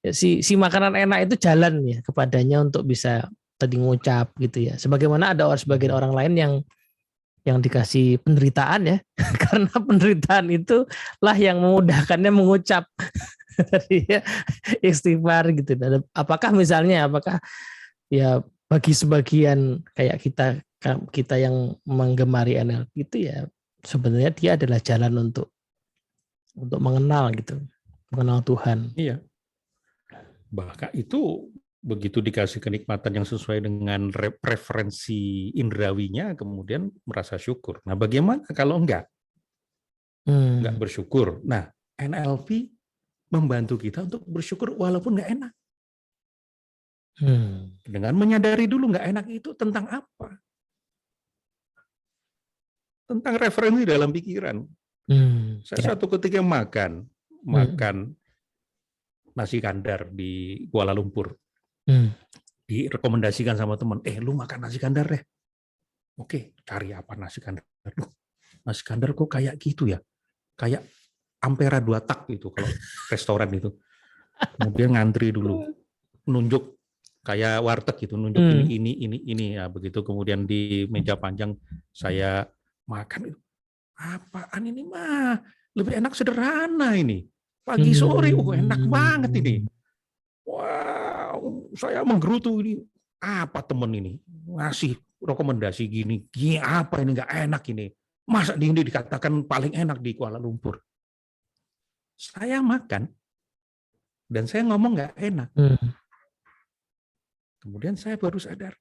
ya, si makanan enak itu jalan ya kepadanya untuk bisa tadi ngucap gitu ya. Sebagaimana ada sebagian orang lain yang dikasih penderitaan ya, karena penderitaan itu lah yang memudahkannya mengucap ya, istighfar gitu. Apakah ya bagi sebagian kayak kita yang menggemari NLP itu ya sebenarnya dia adalah jalan untuk mengenal gitu, mengenal Tuhan. Iya. Bahkan itu begitu dikasih kenikmatan yang sesuai dengan preferensi indrawinya, kemudian merasa syukur. Nah, bagaimana kalau enggak bersyukur? Nah, NLP membantu kita untuk bersyukur walaupun enggak enak. Dengan menyadari dulu enggak enak itu tentang apa? Tentang referensi dalam pikiran. Saya suatu ketika makan nasi kandar di Kuala Lumpur. Direkomendasikan sama teman, lu makan nasi kandar deh. Oke, cari apa nasi kandar? Nasi kandar kok kayak gitu ya? Kayak Ampera 2 tak gitu kalau restoran itu. Kemudian ngantri dulu. Nunjuk kayak warteg gitu, nunjuk ini. Ya, begitu kemudian di meja panjang saya makan. Apaan ini mah? Lebih enak sederhana ini. Pagi sore, enak banget ini. Wow, saya menggerutu ini. Apa temen ini? Ngasih rekomendasi gini apa ini nggak enak ini? Masa ini dikatakan paling enak di Kuala Lumpur? Saya makan, dan saya ngomong nggak enak. Kemudian saya baru sadar,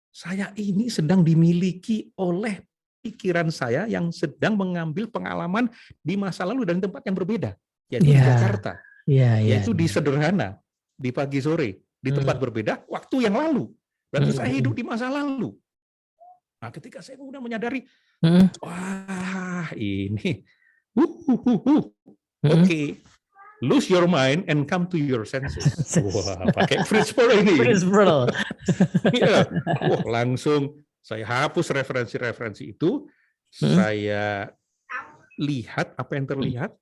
saya ini sedang dimiliki oleh pikiran saya yang sedang mengambil pengalaman di masa lalu dan tempat yang berbeda, yaitu di Jakarta. Yaitu di sederhana, di pagi sore, di tempat berbeda, waktu yang lalu. Berarti saya hidup di masa lalu. Nah, ketika saya kemudian menyadari, wah ini, oke, lose your mind and come to your senses. Wah, pakai Fritz Perls ini. Fritz Perls. Ya, langsung saya hapus referensi-referensi itu, saya lihat apa yang terlihat.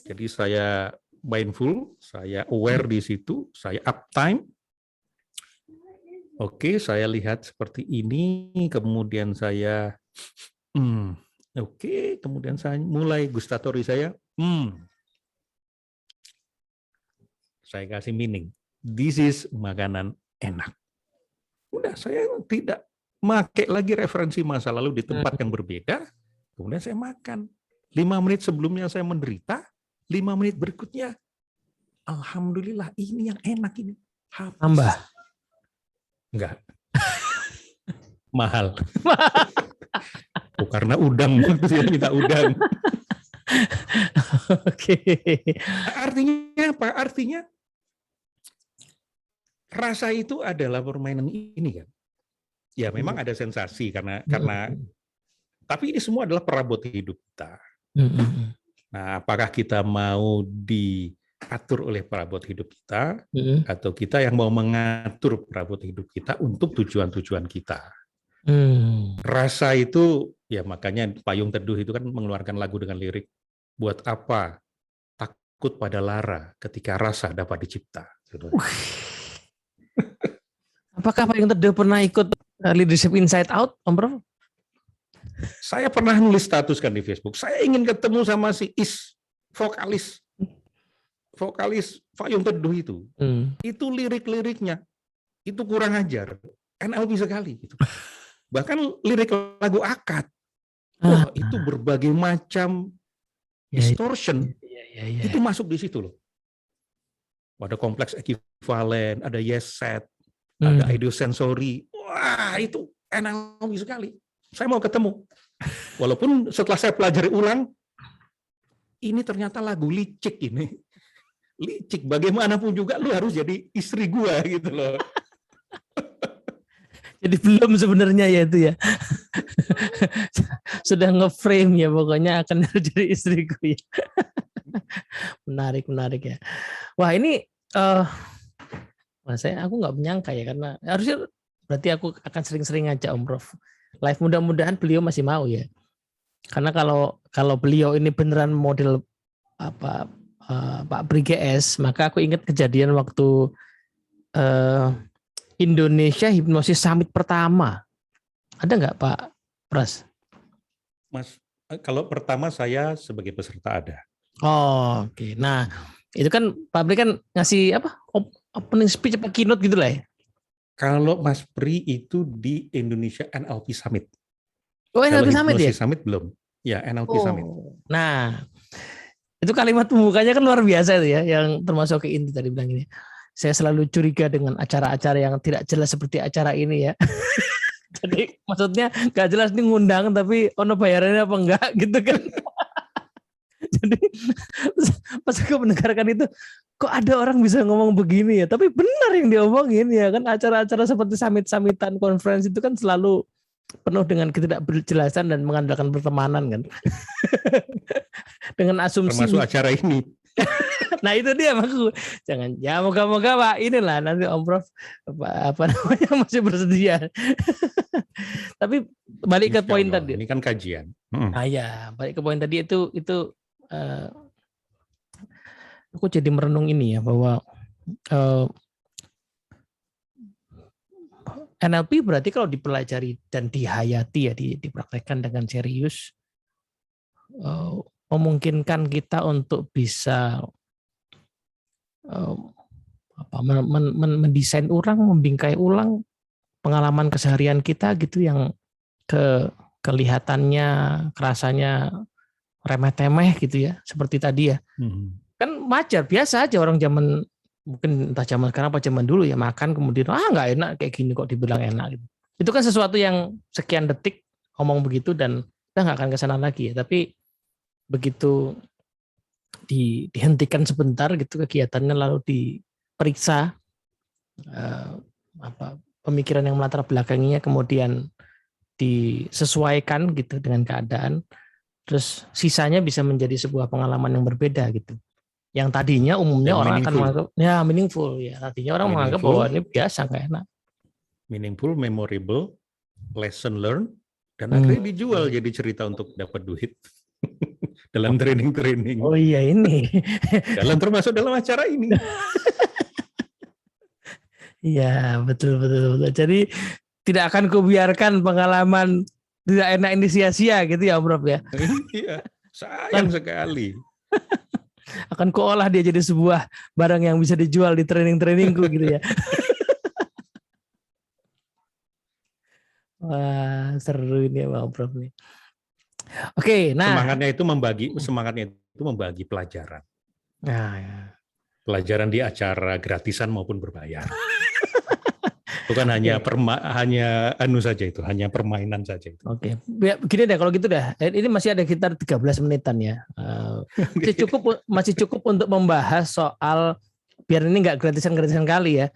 Jadi saya mindful, saya aware di situ, saya uptime. Oke, saya lihat seperti ini, kemudian saya, kemudian saya mulai gustatory saya, saya kasih meaning. This is makanan enak. Udah, saya tidak pakai lagi referensi masa lalu di tempat yang berbeda, kemudian saya makan. 5 menit sebelumnya saya menderita, 5 menit berikutnya, alhamdulillah ini yang enak ini. Habis. Tambah. Enggak. Mahal. Karena udang, dia minta udang. Oke. Artinya apa? Artinya rasa itu adalah permainan ini kan. Ya memang ada sensasi karena tapi ini semua adalah perabot hidup kita. Nah, apakah kita mau diatur oleh perabot hidup kita atau kita yang mau mengatur perabot hidup kita untuk tujuan-tujuan kita? Rasa itu ya makanya Payung Teduh itu kan mengeluarkan lagu dengan lirik buat apa takut pada lara ketika rasa dapat dicipta. Apakah Payung Teduh pernah ikut Leadership Inside Out, Om Prof? Saya pernah nulis status kan di Facebook. Saya ingin ketemu sama si vokalis Payung Teduh itu. Itu lirik-liriknya itu kurang ajar, NLP sekali. Gitu. Bahkan lirik lagu Akad, wah itu berbagai macam distortion itu masuk di situ loh. Ada kompleks ekivalen, ada yes set, ada ideosensori. Wah itu NLP sekali. Saya mau ketemu. Walaupun setelah saya pelajari ulang, ini ternyata lagu licik ini. Licik, bagaimanapun juga lu harus jadi istri gua gitu loh. Jadi belum sebenarnya ya itu ya. Sudah nge-frame ya pokoknya akan jadi istriku ya. Menarik ya. Wah ini aku nggak menyangka ya karena harusnya berarti aku akan sering-sering ngajak Om Prof live, mudah-mudahan beliau masih mau ya. Karena kalau beliau ini beneran model Pak Bri GS, maka aku ingat kejadian waktu Indonesia Hipnosis Summit pertama. Ada nggak Pak Pras? Mas, kalau pertama saya sebagai peserta ada. Oh, oke. Nah, itu kan Pak Bri kan ngasih opening speech apa keynote gitu lah ya. Kalau Mas Pri itu di Indonesia NLP Summit. Oh, NLP Summit ya? Summit belum. Ya, NLP Summit. Nah, itu kalimat pembukanya kan luar biasa itu ya, yang termasuk ke inti tadi bilang ini. Saya selalu curiga dengan acara-acara yang tidak jelas seperti acara ini ya. Jadi maksudnya gak jelas nih ngundang tapi ono bayarannya apa enggak gitu kan. Jadi pas aku mendengarkan itu, kok ada orang bisa ngomong begini ya? Tapi benar yang diomongin ya kan, acara-acara seperti summit-summitan, konferensi itu kan selalu penuh dengan ketidakberjelasan dan mengandalkan pertemanan kan. Dengan asumsi. Termasuk acara ini. Nah itu dia maksudku. Jangan ya moga-moga Pak inilah nanti Om Prof apa namanya masih bersedia. Tapi balik ke poin tadi. Ini kan kajian. Ya, balik ke poin tadi itu aku jadi merenung ini ya bahwa NLP berarti kalau dipelajari dan dihayati ya dipraktekkan dengan serius memungkinkan kita untuk bisa mendesain ulang, membingkai ulang pengalaman keseharian kita gitu yang kelihatannya, kerasanya remeh-temeh gitu ya, seperti tadi ya. Kan wajar, biasa aja orang zaman, mungkin entah zaman sekarang apa zaman dulu ya, makan kemudian nggak enak kayak gini kok dibilang enak gitu. Itu kan sesuatu yang sekian detik ngomong begitu dan kita nggak akan kesana lagi ya. Tapi begitu dihentikan sebentar gitu kegiatannya lalu diperiksa pemikiran yang melatar belakanginya, kemudian disesuaikan gitu dengan keadaan. Terus sisanya bisa menjadi sebuah pengalaman yang berbeda gitu. Yang tadinya umumnya orang akan menganggap ya meaningful ya. Tadinya orang menganggap bahwa ini biasa nggak enak. Meaningful, memorable, lesson learned, dan akhirnya dijual jadi cerita untuk dapat duit dalam training. Oh iya ini. Termasuk dalam acara ini. Iya betul. Jadi tidak akan kubiarkan pengalaman tidak enak ini sia-sia gitu ya Om Prof ya. Iya, sayang sekali. Akan kuolah dia jadi sebuah barang yang bisa dijual di training-trainingku gitu ya. Wah seru ini ya Om Prof nih. Oke, nah semangatnya itu membagi pelajaran. Nah, ya. Pelajaran di acara gratisan maupun berbayar. Bukan hanya hanya anu saja itu, hanya permainan saja itu. Oke. Begini deh kalau gitu dah. Ini masih ada sekitar 13 menitan ya. Masih cukup untuk membahas soal biar ini nggak gratisan-gratisan kali ya.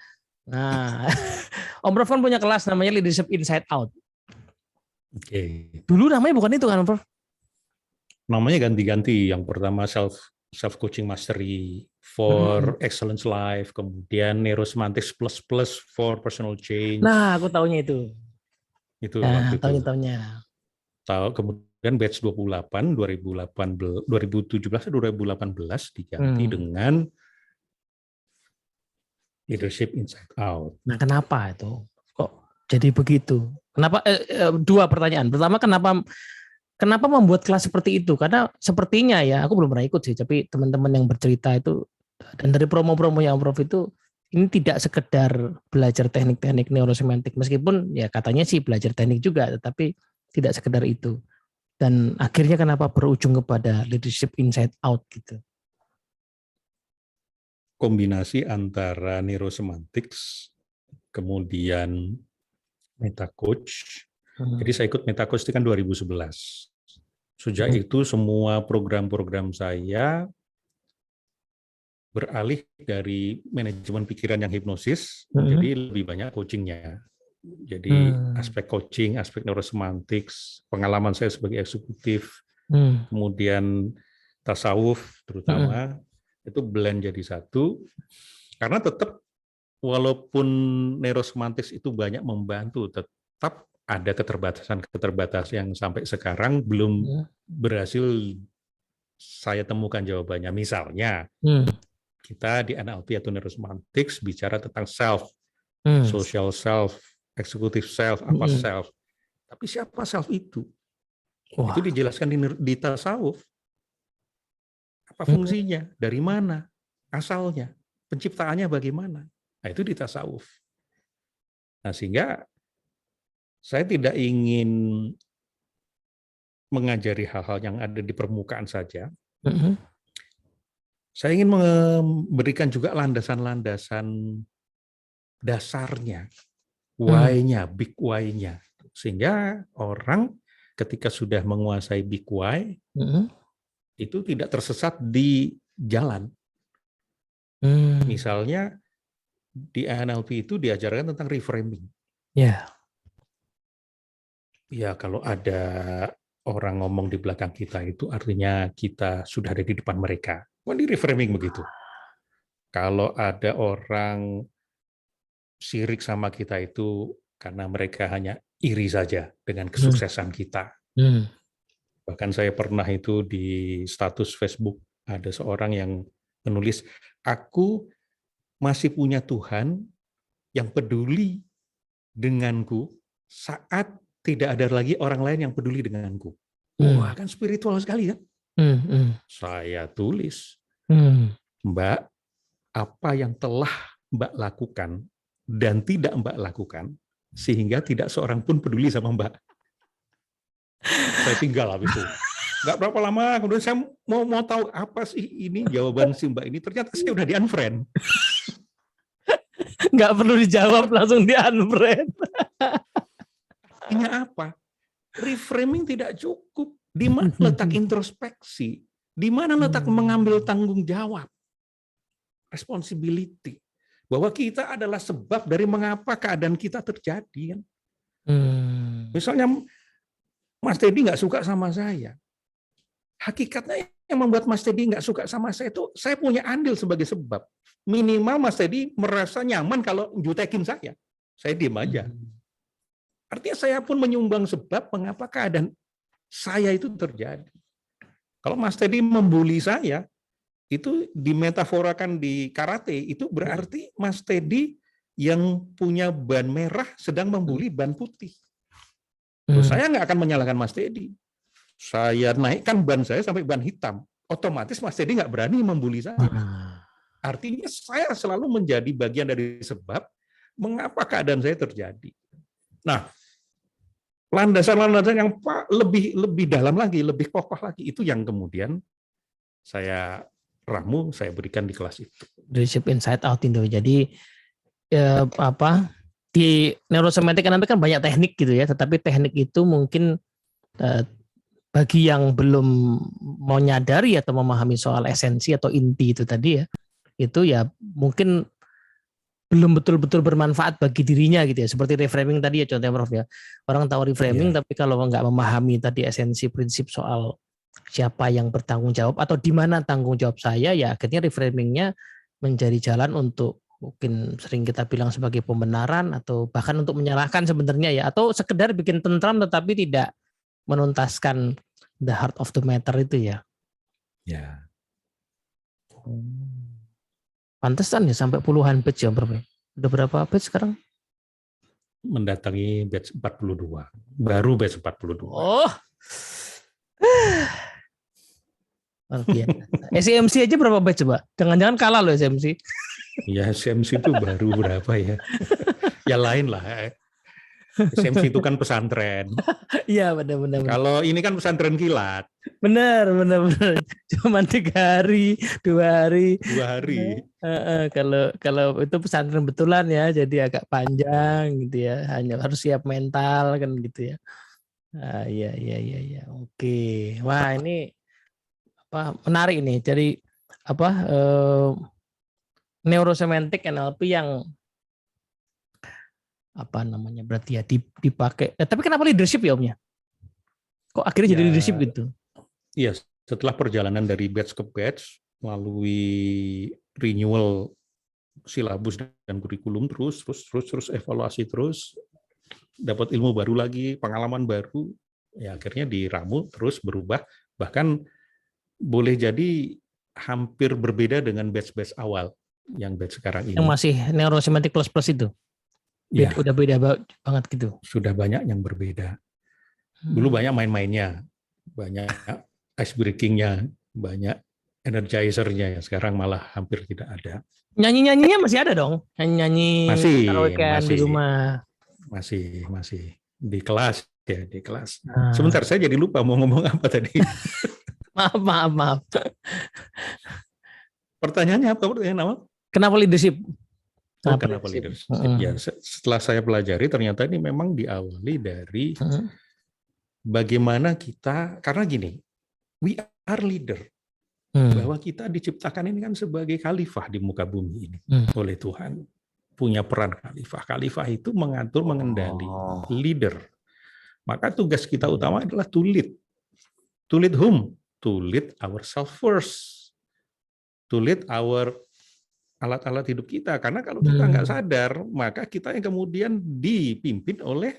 Nah, Om Prof kan punya kelas namanya Leadership Inside Out. Oke. Dulu namanya bukan itu kan, Om Prof? Namanya ganti-ganti. Yang pertama self coaching mastery for excellence life, kemudian neurosemantics plus for personal change. Nah, aku taunya itu. Itu Nah, waktu itu. Taunya. Kemudian batch 2017 2018 diganti dengan Leadership Inside Out. Nah, kenapa itu? Kok jadi begitu? Kenapa? Dua pertanyaan. Pertama, kenapa membuat kelas seperti itu? Karena sepertinya ya, aku belum pernah ikut sih, tapi teman-teman yang bercerita itu dan dari promo-promo yang Prof itu ini tidak sekedar belajar teknik-teknik neurosemantik, meskipun ya katanya sih belajar teknik juga, tetapi tidak sekedar itu. Dan akhirnya kenapa berujung kepada leadership inside out gitu? Kombinasi antara neurosemantics, kemudian meta coach. Jadi saya ikut meta coach itu kan 2011. Sejak itu semua program-program saya beralih dari manajemen pikiran yang hipnosis, jadi lebih banyak coachingnya. Jadi aspek coaching, aspek neurosemantics, pengalaman saya sebagai eksekutif, kemudian tasawuf terutama, itu blend jadi satu. Karena tetap walaupun neurosemantics itu banyak membantu, tetap ada keterbatasan yang sampai sekarang belum berhasil saya temukan jawabannya. Misalnya, kita di NLP atau neurosemantics bicara tentang self, social self, executive self, apa self. Tapi siapa self itu? Itu dijelaskan di tasawuf. Apa fungsinya? Dari mana? Asalnya? Penciptaannya bagaimana? Nah, itu di tasawuf. Nah, sehingga saya tidak ingin mengajari hal-hal yang ada di permukaan saja. Saya ingin memberikan juga landasan-landasan dasarnya, why-nya, big why-nya. Sehingga orang ketika sudah menguasai big why, itu tidak tersesat di jalan. Misalnya di NLP itu diajarkan tentang reframing. Ya, kalau ada orang ngomong di belakang kita itu artinya kita sudah ada di depan mereka. Di reframing begitu. Kalau ada orang sirik sama kita itu karena mereka hanya iri saja dengan kesuksesan kita. Bahkan saya pernah itu di status Facebook ada seorang yang menulis, aku masih punya Tuhan yang peduli denganku saat tidak ada lagi orang lain yang peduli denganku. Wah, kan spiritual sekali kan? Saya tulis, Mbak, apa yang telah Mbak lakukan dan tidak Mbak lakukan, sehingga tidak seorang pun peduli sama Mbak. Saya tinggal habis itu. Nggak berapa lama, kemudian saya mau tahu apa sih ini jawaban si Mbak ini, ternyata saya udah di-unfriend. Nggak perlu dijawab, langsung di-unfriend. Artinya apa? Reframing tidak cukup. Di mana letak introspeksi? Di mana letak mengambil tanggung jawab? Responsibility. Bahwa kita adalah sebab dari mengapa keadaan kita terjadi. Misalnya Mas Teddy nggak suka sama saya. Hakikatnya yang membuat Mas Teddy nggak suka sama saya itu saya punya andil sebagai sebab. Minimal Mas Teddy merasa nyaman kalau jutekin saya. Saya diem aja. Artinya saya pun menyumbang sebab mengapa keadaan saya itu terjadi. Kalau Mas Teddy membuli saya, itu dimetaforakan di karate, itu berarti Mas Teddy yang punya ban merah sedang membuli ban putih. Terus saya nggak akan menyalahkan Mas Teddy. Saya naikkan ban saya sampai ban hitam. Otomatis Mas Teddy nggak berani membuli saya. Artinya saya selalu menjadi bagian dari sebab mengapa keadaan saya terjadi. Nah, landasan-landasan yang lebih dalam lagi, lebih kokoh lagi, itu yang kemudian saya ramu, saya berikan di kelas itu. Leadership inside out itu. Jadi di neurosemantik NLP kan banyak teknik gitu ya, tetapi teknik itu mungkin bagi yang belum mau nyadari atau memahami soal esensi atau inti itu tadi ya, itu ya mungkin belum betul-betul bermanfaat bagi dirinya gitu ya. Seperti reframing tadi ya contohnya Prof ya. Orang tahu reframing tapi kalau nggak memahami tadi esensi prinsip soal siapa yang bertanggung jawab atau di mana tanggung jawab saya, ya akhirnya reframingnya menjadi jalan untuk mungkin sering kita bilang sebagai pembenaran atau bahkan untuk menyalahkan sebenarnya ya, atau sekedar bikin tentram tetapi tidak menuntaskan the heart of the matter itu ya. Ya. Pantesan ya sampai puluhan batch ya Prof. Udah berapa batch sekarang? Mendatangi batch 42. Baru batch 42. Oh. Luar biasa. SMC aja berapa batch coba? Jangan-jangan kalah loh SMC. Ya SMC itu baru berapa ya? Ya lain lah. SMC itu kan pesantren. Iya benar-benar. Kalau ini kan pesantren kilat. Benar. Cuma 3 hari, 2 hari. 2 hari. Kalau itu pesantren betulan ya, jadi agak panjang gitu ya. Hanya harus siap mental kan gitu ya. Iya. Oke. Wah ini menarik ini. Jadi neurosemantik NLP yang berarti ya dipakai. Tapi kenapa leadership ya Omnya? Kok akhirnya jadi leadership gitu? Iya, setelah perjalanan dari batch ke batch melalui renewal silabus dan kurikulum terus evaluasi terus, dapat ilmu baru lagi, pengalaman baru, ya akhirnya diramu terus berubah, bahkan boleh jadi hampir berbeda dengan batch-batch awal yang batch sekarang ini. Yang masih neurosemantik plus itu? Ya, udah beda banget gitu. Sudah banyak yang berbeda. Dulu banyak main-mainnya, banyak ice breaking-nya, banyak energizer-nya, sekarang malah hampir tidak ada. Nyanyi-nyanyinya masih ada dong? Nyanyi masih di rumah. Masih di kelas ya, di kelas. Sebentar, saya jadi lupa mau ngomong apa tadi. Maaf. Pertanyaannya apa? Kenapa leadership? Kenapa leadership? Ya, setelah saya pelajari ternyata ini memang diawali dari bagaimana kita, karena gini, we are leader. Bahwa kita diciptakan ini kan sebagai khalifah di muka bumi ini oleh Tuhan. Punya peran khalifah. Khalifah itu mengatur, mengendali, leader. Maka tugas kita utama adalah to lead. To lead whom? To lead ourselves first. To lead our alat-alat hidup kita. Karena kalau kita nggak sadar, maka kita yang kemudian dipimpin oleh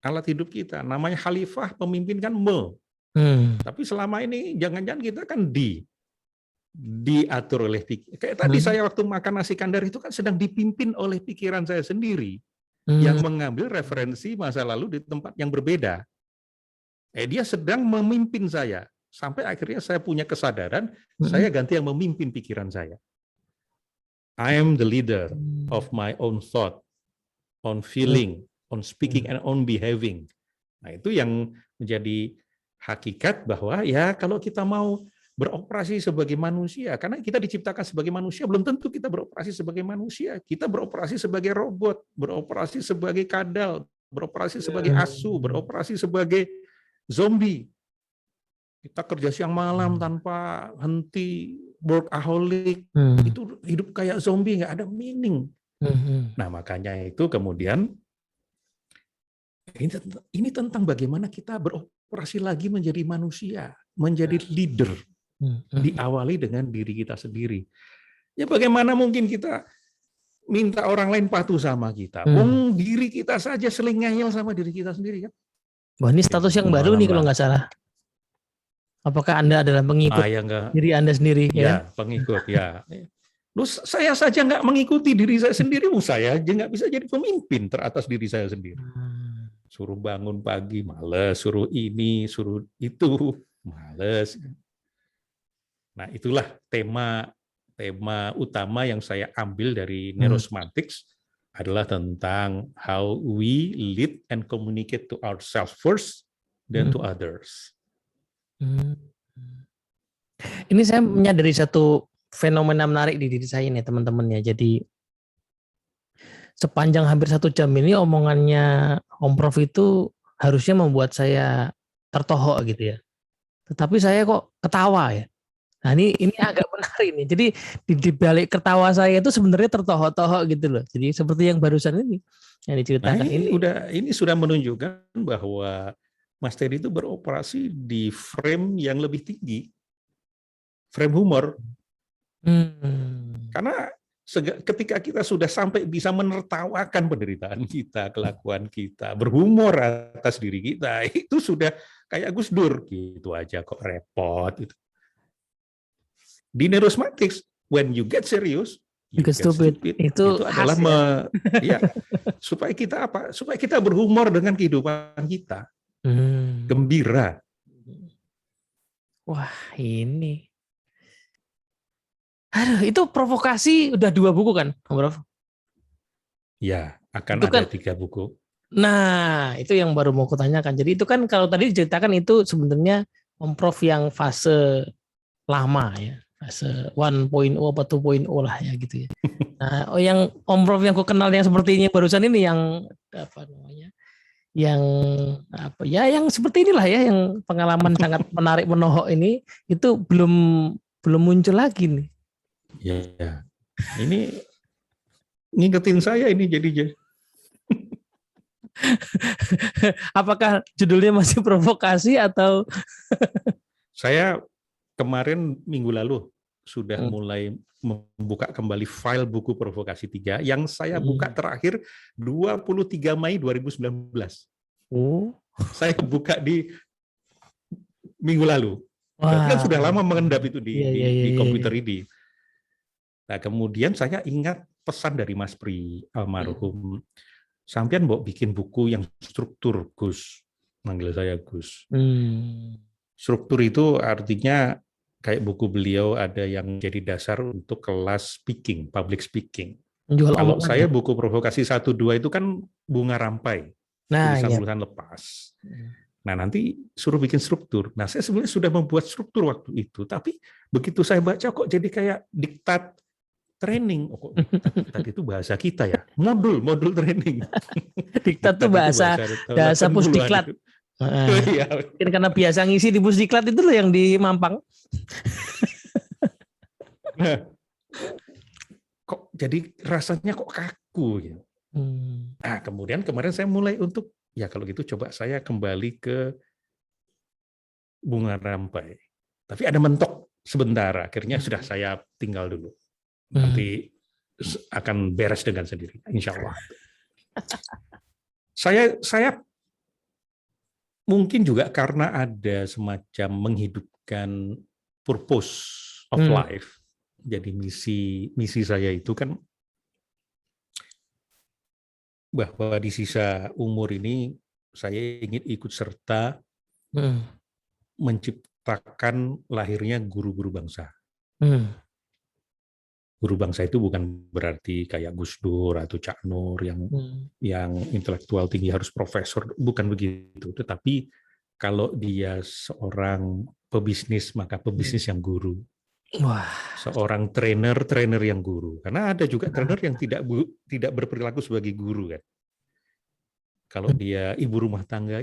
alat hidup kita. Namanya khalifah, pemimpin kan me. Tapi selama ini jangan-jangan kita kan diatur oleh pikiran. Kayak tadi saya waktu makan nasi kandar itu kan sedang dipimpin oleh pikiran saya sendiri yang mengambil referensi masa lalu di tempat yang berbeda. Dia sedang memimpin saya sampai akhirnya saya punya kesadaran saya ganti yang memimpin pikiran saya. I am the leader of my own thought, on feeling, on speaking and on behaving. Nah, itu yang menjadi hakikat bahwa ya kalau kita mau beroperasi sebagai manusia, karena kita diciptakan sebagai manusia, belum tentu kita beroperasi sebagai manusia. Kita beroperasi sebagai robot, beroperasi sebagai kadal, beroperasi sebagai asu, beroperasi sebagai zombie. Kita kerja siang malam tanpa henti, workaholic, itu hidup kayak zombie, nggak ada meaning. Nah, makanya itu kemudian ini tentang bagaimana kita beroperasi lagi menjadi manusia, menjadi leader. Diawali dengan diri kita sendiri. Ya bagaimana mungkin kita minta orang lain patuh sama kita? Diri kita saja seling ngeyel sama diri kita sendiri kan? Wah, ini status yang baru nih kalau nggak salah. Apakah Anda adalah pengikut diri Anda sendiri? Ya, pengikut ya. Lu saya saja nggak mengikuti diri saya sendiri, saya aja nggak bisa jadi pemimpin teratas diri saya sendiri. Suruh bangun pagi, males. Suruh ini, suruh itu, males. Nah, itulah tema utama yang saya ambil dari neurosemantics adalah tentang how we lead and communicate to ourselves first, then to others. Ini saya menyadari satu fenomena menarik di diri saya nih teman-teman ya. Jadi sepanjang hampir 1 jam ini omongannya Om Prof itu harusnya membuat saya tertohok gitu ya. Tetapi saya kok ketawa ya. Nah ini agak menarik nih. Jadi di balik ketawa saya itu sebenarnya tertohok-tohok gitu loh. Jadi seperti yang barusan ini yang diceritakan ini sudah menunjukkan bahwa Mas Teddy itu beroperasi di frame yang lebih tinggi, frame humor. Karena ketika kita sudah sampai bisa menertawakan penderitaan kita, kelakuan kita, berhumor atas diri kita, itu sudah kayak Gus Dur gitu aja kok repot. Gitu. Di Neurosematics, when you get serious, you get stupid. Itu adalah ya, supaya kita apa? Supaya kita berhumor dengan kehidupan kita, gembira. Wah ini. Aduh, itu provokasi udah 2 buku kan, Om Prof? Ya, akan ada 3 buku. Nah, itu yang baru mau kutanyakan. Jadi itu kan kalau tadi diceritakan itu sebenarnya Om Prof yang fase lama ya, fase 1.0 apa 2.0 lah ya gitu ya. Nah, yang Om Prof yang ku kenal yang seperti ini barusan ini yang apa namanya? Yang apa ya, yang seperti inilah ya, yang pengalaman sangat menarik menohok ini itu belum muncul lagi nih. Ya, ini ngingetin saya ini jadinya. Apakah judulnya masih provokasi atau? Saya kemarin minggu lalu sudah mulai membuka kembali file buku Provokasi 3 yang saya buka terakhir 23 Mei 2019. Saya buka di minggu lalu. Kan sudah lama mengendap itu di komputer ini. Nah, kemudian saya ingat pesan dari Mas Pri almarhum. Sampean mbok bikin buku yang struktur, Gus. Manggil saya Gus. Struktur itu artinya kayak buku beliau ada yang jadi dasar untuk kelas speaking, public speaking. Kalau saya buku Provokasi 1-2 itu kan bunga rampai, tulisan-tulisan lepas. Nah, nanti suruh bikin struktur. Nah, saya sebenarnya sudah membuat struktur waktu itu, tapi begitu saya baca kok jadi kayak diktat training. Oh, kok diktat itu bahasa kita ya? Modul training. Diktat itu bahasa Pusdiklat. Mungkin karena biasa ngisi di Pusdiklat itu loh yang di Mampang. Nah, kok jadi rasanya kok kaku gitu. Nah, kemudian kemarin saya mulai untuk ya kalau gitu coba saya kembali ke bunga rampai. Tapi ada mentok sebentar, akhirnya sudah saya tinggal dulu. Nanti akan beres dengan sendiri, insya Allah. Saya mungkin juga karena ada semacam menghidupkan purpose of life. Jadi misi saya itu kan bahwa di sisa umur ini saya ingin ikut serta menciptakan lahirnya guru-guru bangsa. Guru bangsa itu bukan berarti kayak Gus Dur atau Cak Nur yang intelektual tinggi harus profesor, bukan begitu. Tetapi kalau dia seorang pebisnis, maka pebisnis yang guru. Seorang trainer yang guru. Karena ada juga trainer yang tidak berperilaku sebagai guru kan. Kalau dia ibu rumah tangga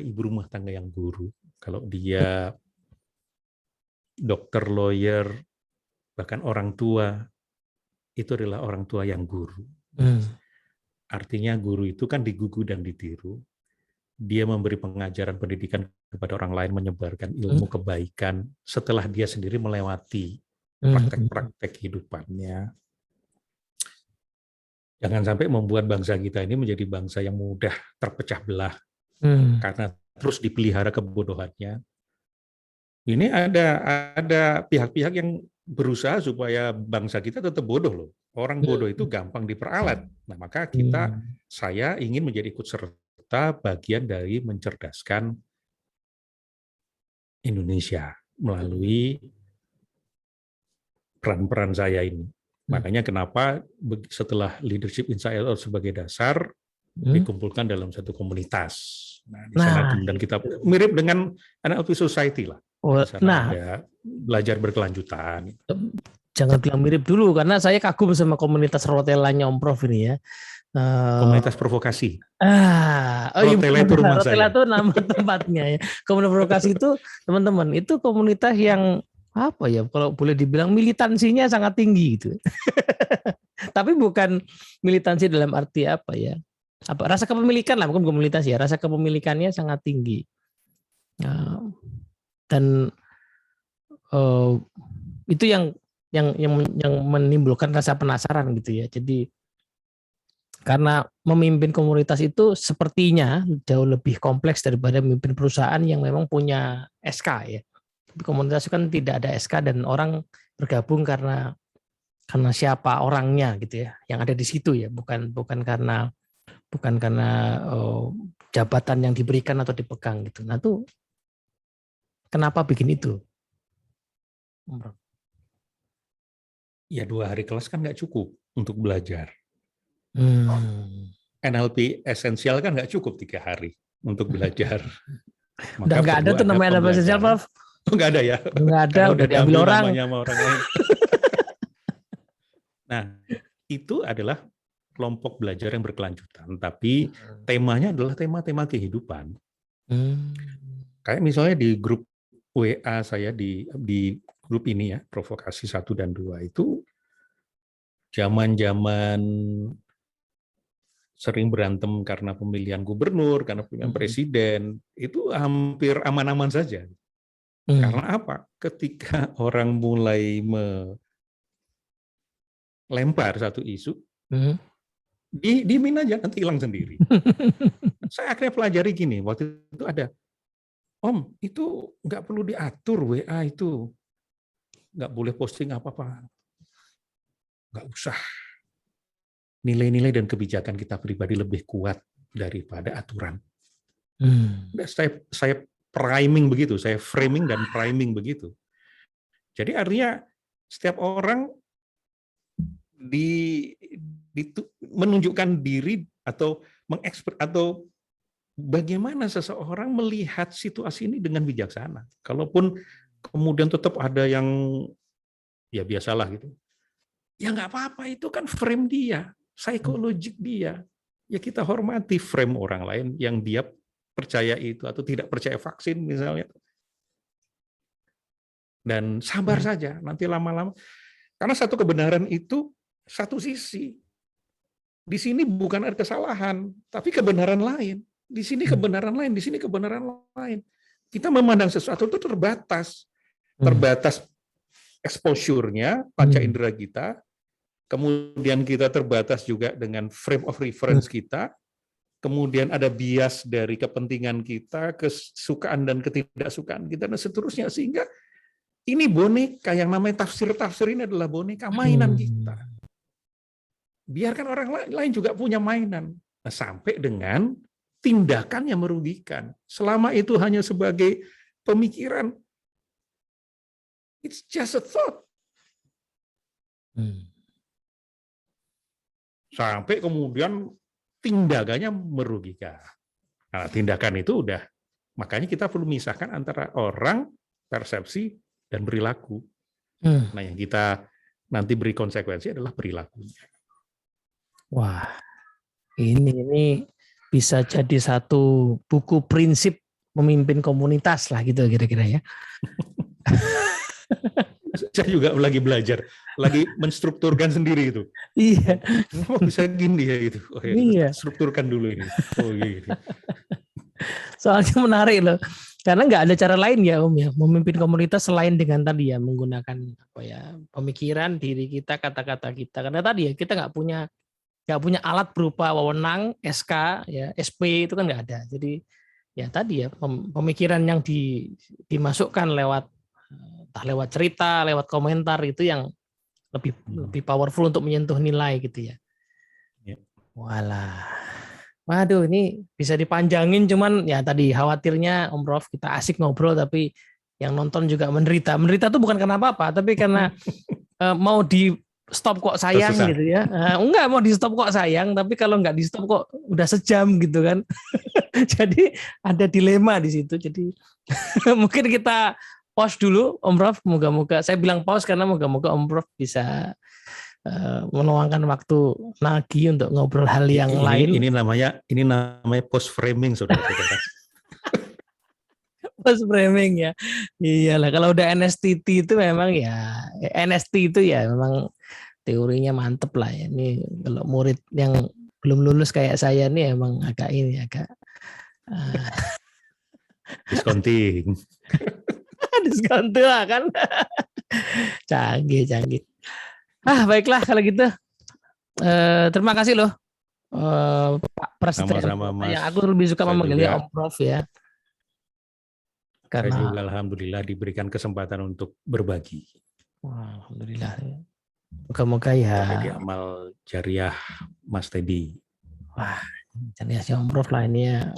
yang guru. Kalau dia dokter, lawyer, bahkan orang tua, itu adalah orang tua yang guru. Artinya guru itu kan digugu dan ditiru. Dia memberi pengajaran pendidikan kepada orang lain, menyebarkan ilmu kebaikan setelah dia sendiri melewati praktek-praktek kehidupannya. Jangan sampai membuat bangsa kita ini menjadi bangsa yang mudah terpecah belah karena terus dipelihara kebodohannya. Ini ada pihak-pihak yang berusaha supaya bangsa kita tetap bodoh loh. Orang bodoh itu gampang diperalat. Nah, maka saya ingin menjadi ikut serta bagian dari mencerdaskan Indonesia melalui peran-peran saya ini. Makanya kenapa setelah leadership inside out sebagai dasar dikumpulkan dalam satu komunitas. Nah, di sana kemudian kita mirip dengan NLP Society lah. Ada belajar berkelanjutan. Jangan bilang mirip dulu karena saya kagum sama komunitas rotelanya Om Prof ini ya. Komunitas provokasi. Rotela itu nama tempatnya ya. Komunitas provokasi itu teman-teman, itu komunitas yang apa ya, kalau boleh dibilang militansinya sangat tinggi gitu. Tapi bukan militansi dalam arti apa ya, rasa kepemilikan lah, bukan militansi ya, rasa kepemilikannya sangat tinggi. Dan itu yang menimbulkan rasa penasaran gitu ya. Jadi karena memimpin komunitas itu sepertinya jauh lebih kompleks daripada memimpin perusahaan yang memang punya SK ya. Tapi komunitas kan tidak ada SK dan orang bergabung karena siapa orangnya gitu ya, yang ada di situ ya, bukan karena jabatan yang diberikan atau dipegang gitu. Nah tuh kenapa bikin itu? Ya 2 hari kelas kan nggak cukup untuk belajar. NLP esensial kan nggak cukup 3 hari untuk belajar. Udah nggak ada tuh namanya NLP esensial, Prof. Nggak ada ya? Nggak ada, udah diambil orang. Sama orang lain. Nah, itu adalah kelompok belajar yang berkelanjutan, tapi temanya adalah tema-tema kehidupan. Kayak misalnya di grup WA saya, di grup ini ya, Provokasi 1 dan 2 itu, zaman-zaman sering berantem karena pemilihan gubernur, karena pemilihan presiden, itu hampir aman-aman saja. Karena apa? Ketika orang mulai melempar satu isu, diemin aja, nanti hilang sendiri. Saya akhirnya pelajari gini, waktu itu ada, Om, itu nggak perlu diatur WA itu. Nggak boleh posting apa-apa. Nggak usah. Nilai-nilai dan kebijakan kita pribadi lebih kuat daripada aturan. Saya priming begitu, saya framing dan priming begitu. Jadi artinya setiap orang menunjukkan diri atau atau bagaimana seseorang melihat situasi ini dengan bijaksana. Kalaupun kemudian tetap ada yang ya biasalah gitu. Ya nggak apa-apa, itu kan frame dia, psikologik dia. Ya kita hormati frame orang lain yang dia percaya itu atau tidak percaya vaksin misalnya. Dan sabar saja, nanti lama-lama. Karena satu kebenaran itu satu sisi. Di sini bukan ada kesalahan, tapi kebenaran lain. Di sini kebenaran lain, di sini kebenaran lain. Kita memandang sesuatu itu terbatas. Terbatas exposure-nya, panca indera kita. Kemudian kita terbatas juga dengan frame of reference kita. Kemudian ada bias dari kepentingan kita, kesukaan dan ketidaksukaan kita, dan seterusnya. Sehingga ini boneka, yang namanya tafsir-tafsir ini adalah boneka mainan kita. Biarkan orang lain juga punya mainan. Nah, sampai dengan tindakan yang merugikan. Selama itu hanya sebagai pemikiran, it's just a thought. Sampai kemudian tindakannya merugikan. Nah, tindakan itu udah, makanya kita perlu misahkan antara orang, persepsi, dan perilaku. Nah, yang kita nanti beri konsekuensi adalah perilakunya. Wah, ini bisa jadi satu buku prinsip memimpin komunitas lah gitu kira-kira ya. Saya juga lagi belajar, lagi menstrukturkan sendiri itu. Iya. Kenapa bisa gini ya gitu? Oh, ya, iya. Strukturkan dulu ini. Oh gitu. Soalnya menarik loh, karena nggak ada cara lain ya Om ya, memimpin komunitas selain dengan tadi ya menggunakan apa ya, pemikiran diri kita, kata-kata kita. Karena tadi ya kita nggak punya alat berupa wewenang, SK, ya SP itu kan nggak ada. Jadi ya tadi ya pemikiran yang dimasukkan lewat cerita, lewat komentar itu yang lebih powerful untuk menyentuh nilai gitu ya. Walah. Waduh, ini bisa dipanjangin, cuman ya tadi khawatirnya Om Prof kita asik ngobrol tapi yang nonton juga menderita. Menderita tuh bukan karena apa-apa, tapi karena mau di stop kok sayang gitu ya. Enggak mau di stop kok sayang, tapi kalau enggak di stop kok udah sejam gitu kan. Jadi ada dilema di situ. Jadi mungkin kita pause dulu Om Prof, moga-moga saya bilang pause karena moga-moga Om Prof bisa meluangkan waktu lagi untuk ngobrol hal yang lain. Ini namanya post framing, saudara-saudara. Post framing ya. Iyalah, kalau udah NSTT itu memang ya NST itu ya memang teorinya mantep lah ya. Ini kalau murid yang belum lulus kayak saya nih emang agak diskonting. Diskon tua kan. Canggih. Baiklah kalau gitu. Terima kasih loh Pak Prasetyo. Sama-sama, Mas. Yang aku lebih suka memanggilnya Om Prof ya. Karena saya juga alhamdulillah diberikan kesempatan untuk berbagi. Wah, alhamdulillah. Moga-moga ya. Jadi amal jariah Mas Teddy. Wah, jariah si Om Prof lah ini ya.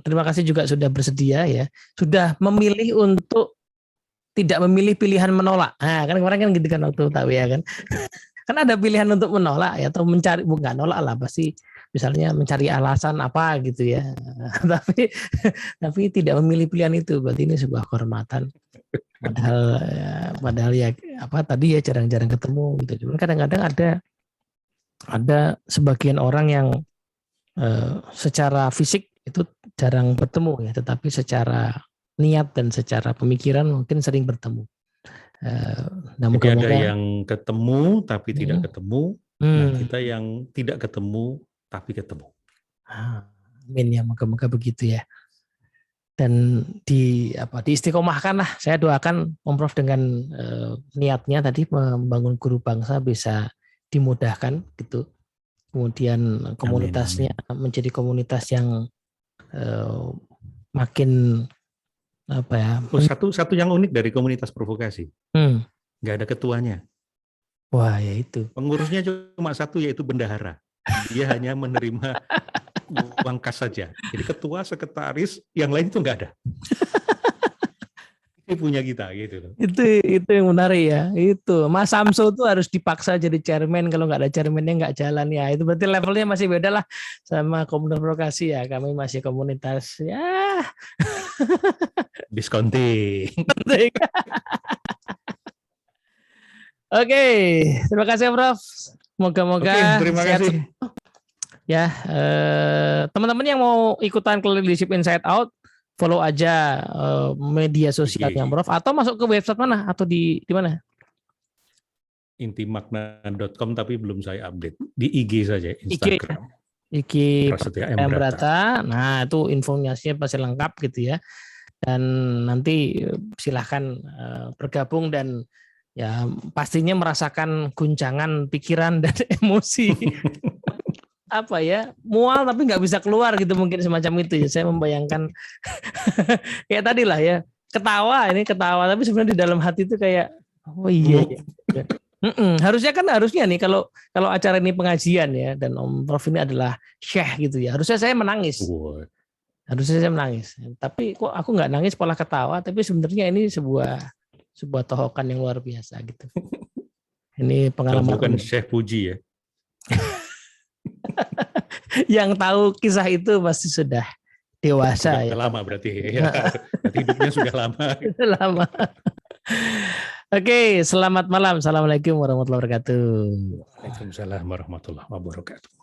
Terima kasih juga sudah bersedia ya. Sudah memilih untuk tidak memilih pilihan menolak. Nah, kan kemarin kan gitu kan waktu tahu ya kan. Kan ada pilihan untuk menolak ya atau mencari, bukan nolak lah pasti. Misalnya mencari alasan apa gitu ya, tapi tidak memilih pilihan itu, berarti ini sebuah kehormatan. Padahal ya apa tadi ya jarang-jarang ketemu gitu. Cuman kadang-kadang ada sebagian orang yang secara fisik itu jarang bertemu ya, tetapi secara niat dan secara pemikiran mungkin sering bertemu. Jadi ada yang ketemu tapi tidak ketemu, nah kita yang tidak ketemu tapi ketemu. Amin ya, moga-moga begitu ya. Dan diistiqomahkan lah. Saya doakan Om Prof dengan niatnya tadi membangun guru bangsa bisa dimudahkan gitu. Kemudian komunitasnya menjadi komunitas yang makin apa ya? Satu yang unik dari komunitas provokasi, nggak ada ketuanya. Wah ya itu. Pengurusnya cuma satu, yaitu bendahara. Dia hanya menerima uang kas saja. Jadi ketua, sekretaris, yang lain itu nggak ada. Ini punya kita gitu. Itu yang menarik ya. Itu Mas Samso tuh harus dipaksa jadi chairman, kalau nggak ada chairmannya nggak jalan ya. Itu berarti levelnya masih beda lah sama komunitas provokasi ya. Kami masih komunitas ya. Diskonting. Oke, terima kasih Prof. Moga-moga terima sehat kasih. Ya, teman-teman yang mau ikutan Leadership Inside Out, follow aja media sosialnya Prof, atau masuk ke website mana atau di mana? Intimakna.com, tapi belum saya update. Di IG saja, Instagram. IG Prasetyo M. Brata. Nah, itu informasinya pasti lengkap gitu ya. Dan nanti silahkan bergabung dan ya pastinya merasakan guncangan pikiran dan emosi. Apa ya, mual tapi nggak bisa keluar gitu, mungkin semacam itu ya. Saya membayangkan kayak tadi lah ya, ketawa tapi sebenarnya di dalam hati itu kayak oh iya. Harusnya nih kalau acara ini pengajian ya, dan Om Prof ini adalah syekh gitu ya, harusnya saya menangis. Tapi kok aku nggak nangis, pola ketawa, tapi sebenarnya ini sebuah tohokan yang luar biasa gitu. Ini pengalaman. Bukan Syekh Puji ya. Yang tahu kisah itu pasti sudah dewasa. Sudah lama berarti ya. Berarti hidupnya sudah lama. Lama. Oke, selamat malam. Assalamualaikum warahmatullahi wabarakatuh. Waalaikumsalam warahmatullahi wabarakatuh.